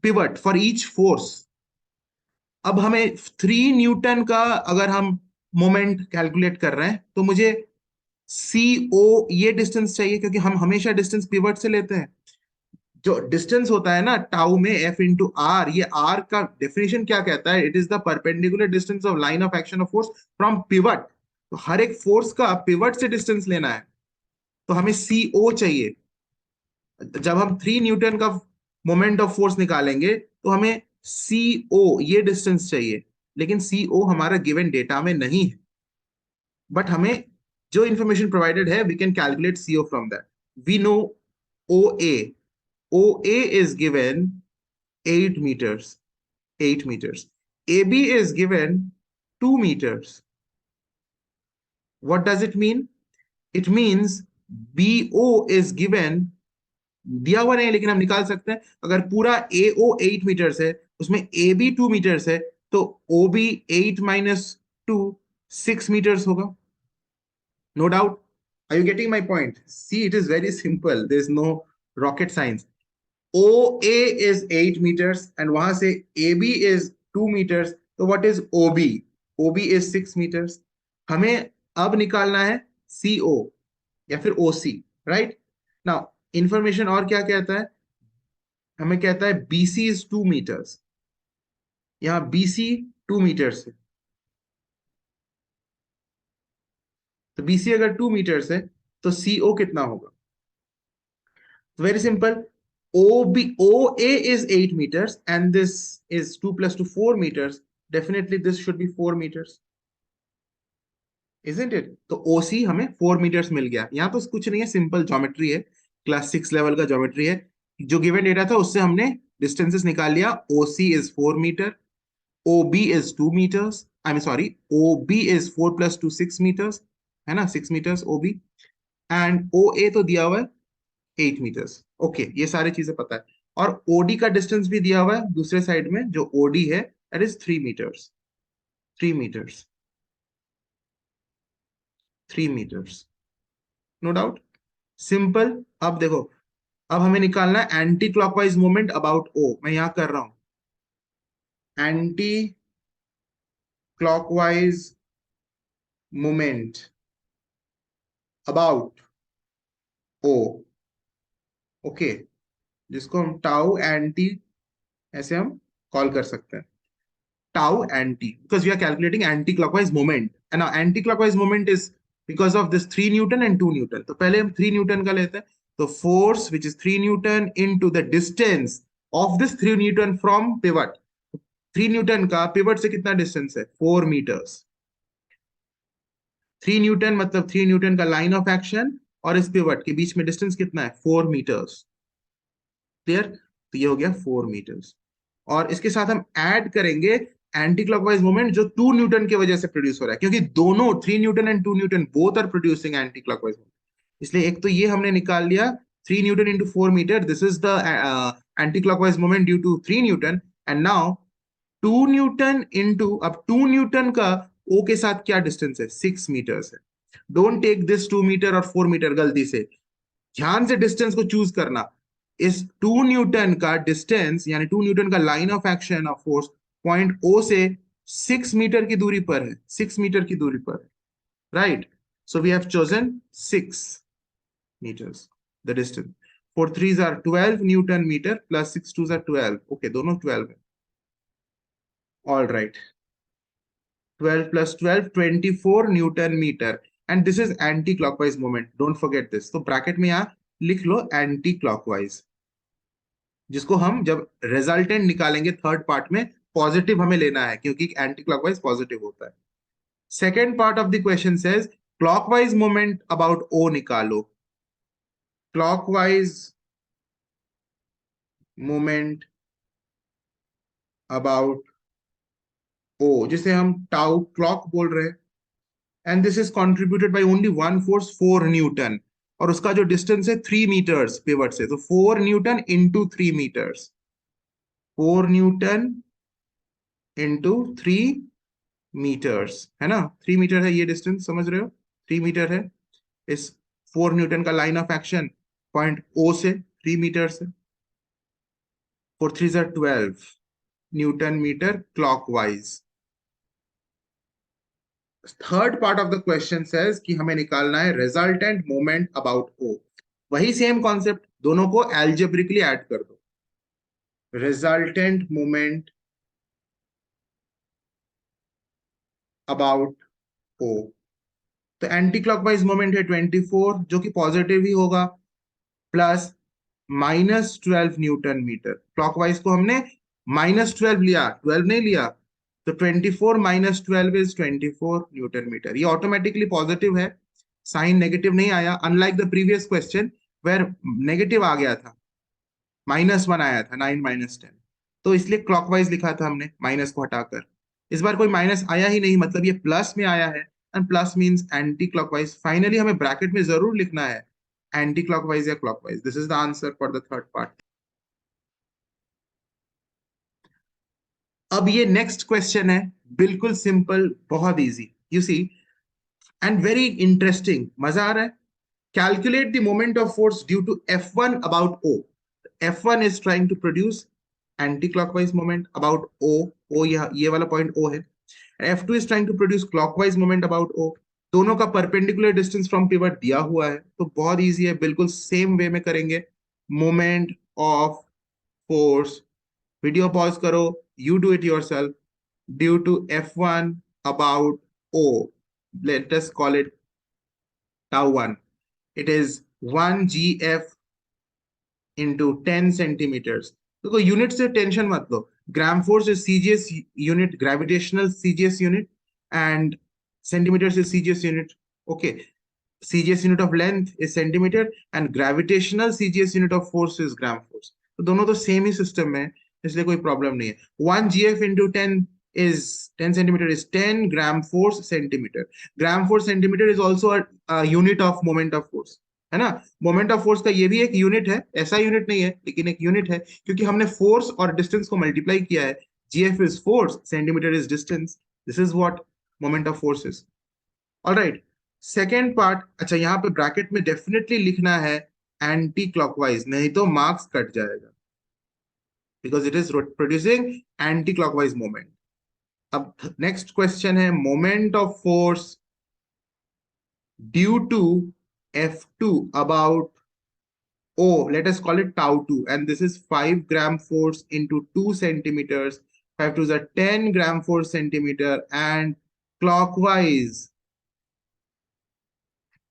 A: pivot for each force. अब हमें 3 Newton का अगर हम moment calculate कर रहे हैं तो मुझे सी ओ ये डिस्टेंस चाहिए, क्योंकि हम हमेशा डिस्टेंस पिवट से लेते हैं। जो डिस्टेंस होता है ना टाउ में एफ इंटू आर, ये आर का डेफिनेशन क्या कहता है? It is the perpendicular distance of line of action of force from pivot. तो हर एक फोर्स का पिवट से डिस्टेंस लेना है, तो हमें सी ओ चाहिए। जब हम 3 Newton का मोमेंट ऑफ फोर्स निकालेंगे तो हमें सी ओ ये डिस्टेंस चाहिए, लेकिन सी ओ हमारा गिवन डेटा में नहीं है, बट हमें जो इंफॉर्मेशन प्रोवाइडेड है we can calculate C O from that. We know O A, OA is given 8 meters, 8 meters. AB is given 2 meters. What does it mean? It means BO is given दिया हुआ नहीं है लेकिन हम निकाल सकते हैं। अगर पूरा ए ओ 8 मीटर्स है, उसमें ए बी 2 मीटर्स है, तो ओ बी 8 - 2 6 मीटर्स होगा। No doubt. Are you getting my point? See, it is very simple, there is no rocket science. O A is 8 metres and वहां से ए बी इज 2 मीटर्स, तो what is O B? O B is 6 metres. हमें अब निकालना है C O या फिर O C, right? Now information और क्या कहता है? हमें कहता है बीसी इज 2 मीटर्स। यहाँ बीसी 2 मीटर्स है, तो बीसी अगर 2 मीटर्स है तो सीओ कितना होगा? Very simple. O A is 8 meters and this is 2 plus 2 4 meters. Definitely this should be 4 meters, isn't it? तो OC हमें 4 meters मिल गया। यहाँ तो कुछ नहीं है, सिंपल ज्योमेट्री है, क्लास 6 लेवल का ज्योमेट्री है। जो गिवन डेटा था उससे हमने डिस्टेंसेस निकाल लिया। OC is 4 meter, OB is 2 meters, I am sorry, OB is 4 plus 2 6 meters, है ना, 6 meters OB। एंड OA तो दिया हुआ है 8 मीटर्स। ओके, ये सारी चीजें पता है। और ओडी का डिस्टेंस भी दिया हुआ है दूसरे साइड में, जो ओडी है that is 3 metres. 3 metres, 3 metres, no doubt. Simple. अब देखो, अब हमें निकालना है anti clockwise movement about O. मैं यहां कर रहा हूं anti clockwise movement about O. Okay, जिसको हम टाउ एंटी ऐसे हम कॉल कर सकते हैं, tau anti, because we are calculating anti-clockwise moment, and now anti-clockwise moment is because of this 3 Newton and 2 Newton। तो पहले हम 3 Newton का लेते हैं। तो force which is 3 Newton into the distance of this 3 Newton from pivot। 3 Newton का pivot से कितना डिस्टेंस है? 4 meters। 3 Newton मतलब 3 Newton का लाइन ऑफ एक्शन और इस पिवट के बीच में डिस्टेंस कितना है? 4 meters। क्लियर? तो ये हो गया 4 meters। और इसके साथ हम ऐड करेंगे एंटी क्लॉकवाइज मोमेंट जो 2 न्यूटन की वजह से प्रोड्यूस हो रहा है, क्योंकि दोनों 3 newton and 2 newton both are producing anti clockwise moment. इसलिए एक तो ये हमने निकाल लिया 3 newton into 4 metre, this is the anti clockwise moment due to 3 newton. And now 2 newton into, अब 2 न्यूटन का ओ के साथ क्या डिस्टेंस है? 6 मीटर्स है। डोंट टेक दिस 2 मीटर और 4 मीटर गलती से, ध्यान से डिस्टेंस को चूज करना। इस 2 न्यूटन का डिस्टेंस यानी 2 न्यूटन का line of action of force point O से 6 मीटर की दूरी पर है, 6 मीटर की दूरी पर है, right? So we have chosen 6 meters the distance. 4 3s are 12 newton metre plus 6 2s are 12। Okay, दोनों 12 है। All right, 12 plus 12 24 newton metre. And this is anti clockwise moment, don't forget this. तो bracket में यहां लिख लो anti clockwise, जिसको हम जब resultant निकालेंगे थर्ड पार्ट में पॉजिटिव हमें लेना है, क्योंकि एंटी क्लॉकवाइज पॉजिटिव होता है। Second part of the question says clockwise moment about O निकालो। क्लॉकवाइज मोमेंट अबाउट ओ, जिसे हम टाउ क्लॉक बोल रहे हैं, and this is contributed by only one force 4 Newton, और उसका जो डिस्टेंस है 3 मीटर्स पिवट से, तो 4 newton into 3 metres, 4 newton into 3 metres, है ना? 3 मीटर है ये डिस्टेंस, समझ रहे हो? 3 मीटर है इस 4 न्यूटन का line of action point O से 3 मीटर से। 4 3s are 12 newton metre clockwise. Third part of the question says कि हमें निकालना है रिजल्टेंट मोमेंट अबाउट ओ। वही सेम कॉन्सेप्ट, दोनों को एल्जेब्रिकली ऐड कर दो। रिजल्टेंट मोमेंट अबाउट ओ, तो एंटी क्लॉकवाइज मोमेंट है 24 जो कि पॉजिटिव ही होगा, प्लस -12 न्यूटन मीटर। क्लॉकवाइज को हमने -12 लिया, 12 नहीं लिया। तो 24 -12 इज 24 न्यूटन मीटर। ये ऑटोमेटिकली पॉजिटिव है, साइन नेगेटिव नहीं आया, unlike the previous question where negative आ गया था, -1 आया था, 9 - 10। तो इसलिए क्लॉकवाइज लिखा था हमने माइनस को हटाकर। इस बार कोई माइनस आया ही नहीं, मतलब ये प्लस में आया है, and plus means anti clockwise. Finally हमें ब्रैकेट में जरूर लिखना है एंटी क्लॉकवाइज या clockwise? This is the answer for the third part. अब ये नेक्स्ट क्वेश्चन है, बिल्कुल सिंपल, बहुत easy. You see, and very interesting. मजा आ रहा है. Calculate the moment of force due to F1 about O. F1 is trying to produce anti-clockwise moment about O. O ये वाला point O है. F2 is trying to produce clockwise moment about O. दोनों का perpendicular distance from pivot दिया हुआ है, तो बहुत easy है, बिल्कुल same way में करेंगे. Moment of force. Video pause करो. You do it yourself. Due to F1 about O. Let us call it tau 1. It is 1 GF into 10 centimeters. देखो यूनिट से टेंशन मत लो. Gram force is CGS unit, gravitational CGS unit, and centimetres is CGS unit. Okay, CGS unit of length is centimetre and gravitational CGS unit of force is gram force. तो दोनों तो same ही system में है, इसलिए कोई problem नहीं है. 1 GF into 10 is 10 centimeter is 10 gram force centimeter. Gram force centimeter is also a unit of moment of force, है ना. मोमेंट ऑफ फोर्स का ये भी एक यूनिट है, ऐसा यूनिट नहीं है लेकिन एक यूनिट है, क्योंकि हमने फोर्स और डिस्टेंस को मल्टीप्लाई किया है. GF is force, centimetre is distance. This is what moment of force is. Alright, second part. अच्छा, यहाँ पे ब्रैकेट में डेफिनेटली लिखना है एंटी क्लॉकवाइज, नहीं तो मार्क्स कट जाएगा, because it is producing anti clockwise moment. अब नेक्स्ट क्वेश्चन है moment of force due to F2 about O, let us call it tau 2, and this is 5 gram force into 2 centimeters. 5 2 is a 10 gram force centimeter and clockwise.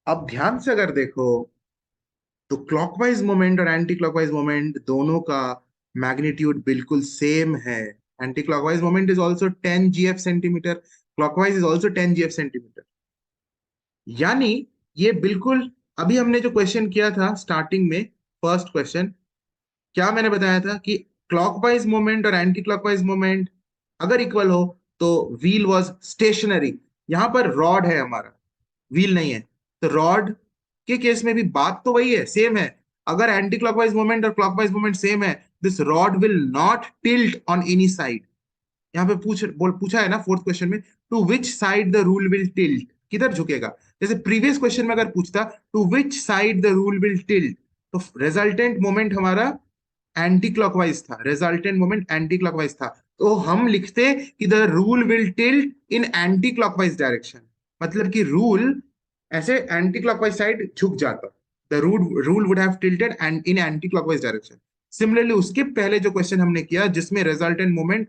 A: अब ध्यान से अगर देखो तो clockwise moment और anti clockwise moment दोनों का magnitude बिल्कुल सेम है. Anti clockwise moment is also 10 GF centimetre, clockwise is also 10 GF centimetre. यानी ये बिल्कुल, अभी हमने जो क्वेश्चन किया था स्टार्टिंग में, फर्स्ट क्वेश्चन, क्या मैंने बताया था कि क्लॉकवाइज मोमेंट और एंटी क्लॉकवाइज मोमेंट अगर इक्वल हो तो व्हील वाज स्टेशनरी. यहां पर रॉड है हमारा, व्हील नहीं है, तो रॉड के केस में भी बात तो वही है, सेम है. अगर एंटी क्लॉकवाइज मोमेंट और क्लॉकवाइज मोमेंट सेम है, this rod will not tilt on any side. यहाँ पे पूछा है ना फोर्थ क्वेश्चन में, to which side the rule will tilt, किधर झुकेगा. जैसे प्रीवियस क्वेश्चन में अगर पूछता to which side the rule will tilt, तो रिजल्टेंट मोमेंट हमारा एंटी क्लॉकवाइज था, रिजल्टेंट मोमेंट एंटी क्लॉकवाइज था, तो हम लिखते कि the rule will tilt in anti clockwise direction. मतलब कि रूल ऐसे एंटी क्लॉकवाइज साइड झुक जाता, the rule would have tilted and in anti clockwise direction. Similarly उसके पहले जो क्वेश्चन हमने किया जिसमें resultant moment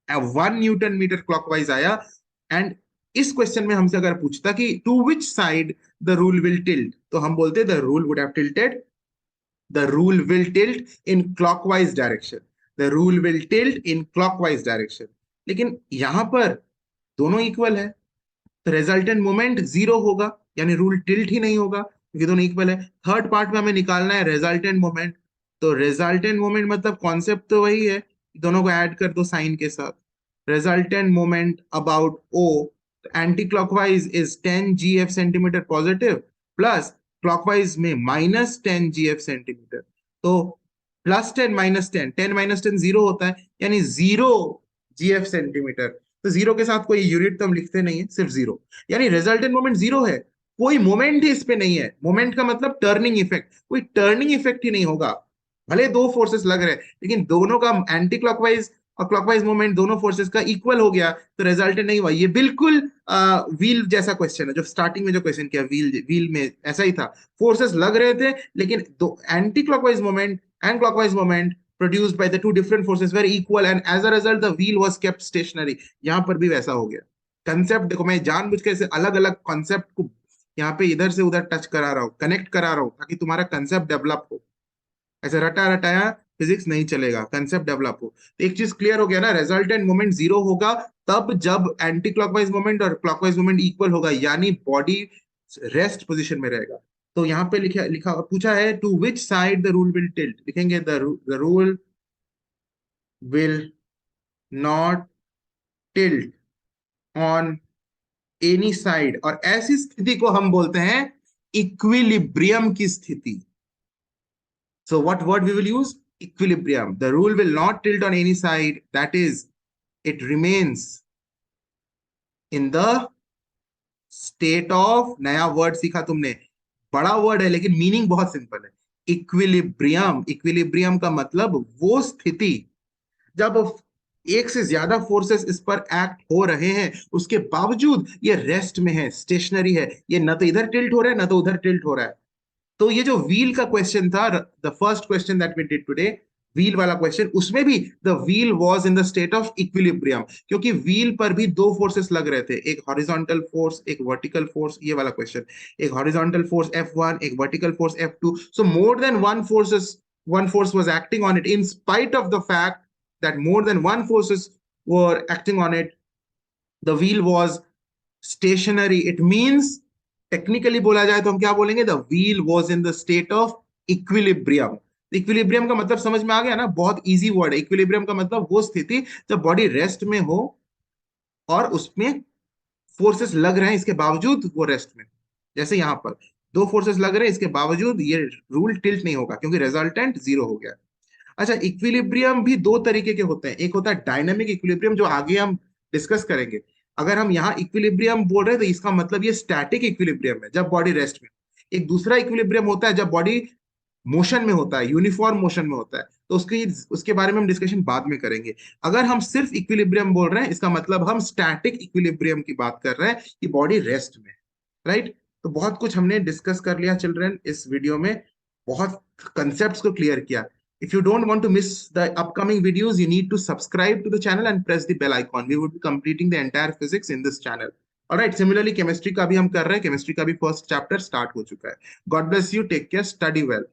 A: 1 newton metre clockwise आया, एंड इस क्वेश्चन में हमसे अगर पूछता कि to which side the rule will tilt, तो हम बोलते the rule would have tilted, the rule will tilt in clockwise direction, the rule will tilt in clockwise direction. लेकिन यहां पर दोनों इक्वल है, तो रिजल्टेंट मोमेंट जीरो होगा, यानी रूल टिल्ट ही नहीं होगा क्योंकि दोनों इक्वल है. थर्ड पार्ट में हमें निकालना है रिजल्टेंट मोमेंट. तो रिजल्टेंट मोमेंट मतलब कॉन्सेप्ट तो वही है, दोनों को ऐड कर दो साइन के साथ. Resultant moment about O, anti clockwise is 10 GF centimetre positive, plus clockwise में माइनस 10 GF सेंटीमीटर. तो प्लस 10 माइनस 10, 10 माइनस 10 जीरो होता है, यानी 0 GF सेंटीमीटर. तो जीरो के साथ कोई यूनिट तो हम लिखते नहीं है, सिर्फ जीरो, यानी रिजल्टेंट मोमेंट जीरो है. कोई मोमेंट ही इस पे नहीं है. मोमेंट का मतलब टर्निंग इफेक्ट, कोई टर्निंग इफेक्ट ही नहीं होगा. भले दो फोर्सेस लग रहे हैं लेकिन दोनों का एंटी क्लॉकवाइज और क्लॉकवाइज मोमेंट दोनों फोर्सेस का इक्वल हो गया, तो रिजल्टेंट नहीं हुआ. ये बिल्कुल व्हील जैसा क्वेश्चन है, जो स्टार्टिंग में जो क्वेश्चन किया व्हील व्हील में ऐसा ही था. फोर्सेस लग रहे थे लेकिन दो anti clockwise moment and clockwise moment produced by the two different forces were equal and as a result the wheel was kept stationary. यहां पर भी वैसा हो गया. कंसेप्ट देखो, मैं जानबूझ के ऐसे अलग अलग कॉन्सेप्ट को यहाँ पे इधर से उधर टच करा रहा हूँ, कनेक्ट करा रहा हूँ, ताकि तुम्हारा कंसेप्ट डेवलप हो. ऐसे रटा रटाया फिजिक्स नहीं चलेगा, कंसेप्ट डेवलप हो. तो एक चीज क्लियर हो गया ना, रिजल्टेंट मोमेंट जीरो होगा तब जब एंटी क्लॉकवाइज मोमेंट और क्लॉकवाइज मोमेंट इक्वल होगा, यानी बॉडी रेस्ट पोजीशन में रहेगा. तो यहाँ पे लिखा लिखा पूछा है to which side the rule will tilt, लिखेंगे the rule will not tilt on any side, और ऐसी स्थिति को हम बोलते हैं इक्विलिब्रियम की स्थिति। So what word we will use? Equilibrium. The rule will not tilt on any side. That is, it remains in the state of, नया वर्ड सीखा तुमने, बड़ा वर्ड है लेकिन मीनिंग बहुत सिंपल है। इक्विलिब्रियम, इक्विलिब्रियम का मतलब वो स्थिति जब एक से ज्यादा फोर्सेस इस पर एक्ट हो रहे हैं, उसके बावजूद ये रेस्ट में है, स्टेशनरी है, ये ना तो इधर टिल्ट हो रहा है ना तो उधर टिल्ट हो रहा है। तो ये जो व्हील का क्वेश्चन था, the first question that we did today, wheel वाला क्वेश्चन, उसमें भी the wheel was in the state of equilibrium, क्योंकि व्हील पर भी दो फोर्सेस लग रहे थे, एक हॉरिजॉन्टल फोर्स, एक वर्टिकल फोर्स। ये वाला क्वेश्चन, एक हॉरिजॉन्टल फोर्स F1, एक vertical force F2, so more than one force was acting on it, in spite of the fact that more than one forces were acting on it, the wheel was stationary. It means, technically बोला जाए तो हम क्या बोलेंगे, the wheel was in the state of equilibrium. Equilibrium का मतलब समझ में आ गया ना, बहुत इजी वर्ड है। इक्विलिब्रियम का मतलब वो स्थिति जब बॉडी रेस्ट में हो और उसमें फोर्सेस लग रहे हैं, इसके बावजूद वो रेस्ट में। जैसे यहाँ पर दो फोर्सेस लग रहे हैं, इसके बावजूद ये रूल टिल्ट नहीं होगा क्योंकि रिजल्टेंट जीरो हो गया। अच्छा, इक्विलिब्रियम भी दो तरीके के होते हैं। एक होता है डायनामिक इक्विलिब्रियम, जो आगे हम डिस्कस करेंगे। अगर हम यहाँ इक्विलिब्रियम बोल रहे हैं तो इसका मतलब ये स्टैटिक इक्विलिब्रियम है, जब बॉडी रेस्ट में। एक दूसरा इक्विलिब्रियम होता है जब बॉडी मोशन में होता है, यूनिफॉर्म मोशन में होता है, तो उसके बारे में हम डिस्कशन बाद में करेंगे। अगर हम सिर्फ इक्विलिब्रियम बोल रहे हैं, इसका मतलब हम स्टैटिक इक्विलिब्रियम की बात कर रहे हैं कि बॉडी रेस्ट में, राइट। तो बहुत कुछ हमने डिस्कस कर लिया चिल्ड्रन इस वीडियो में, बहुत कंसेप्ट्स को क्लियर किया। If you don't want to miss the upcoming videos, you need to subscribe to the channel and press the bell icon. We would be completing the entire physics in this channel. All right. Similarly, chemistry का भी हम कर रहे हैं, chemistry का भी first chapter start हो चुका है। God bless you. Take care. Study well.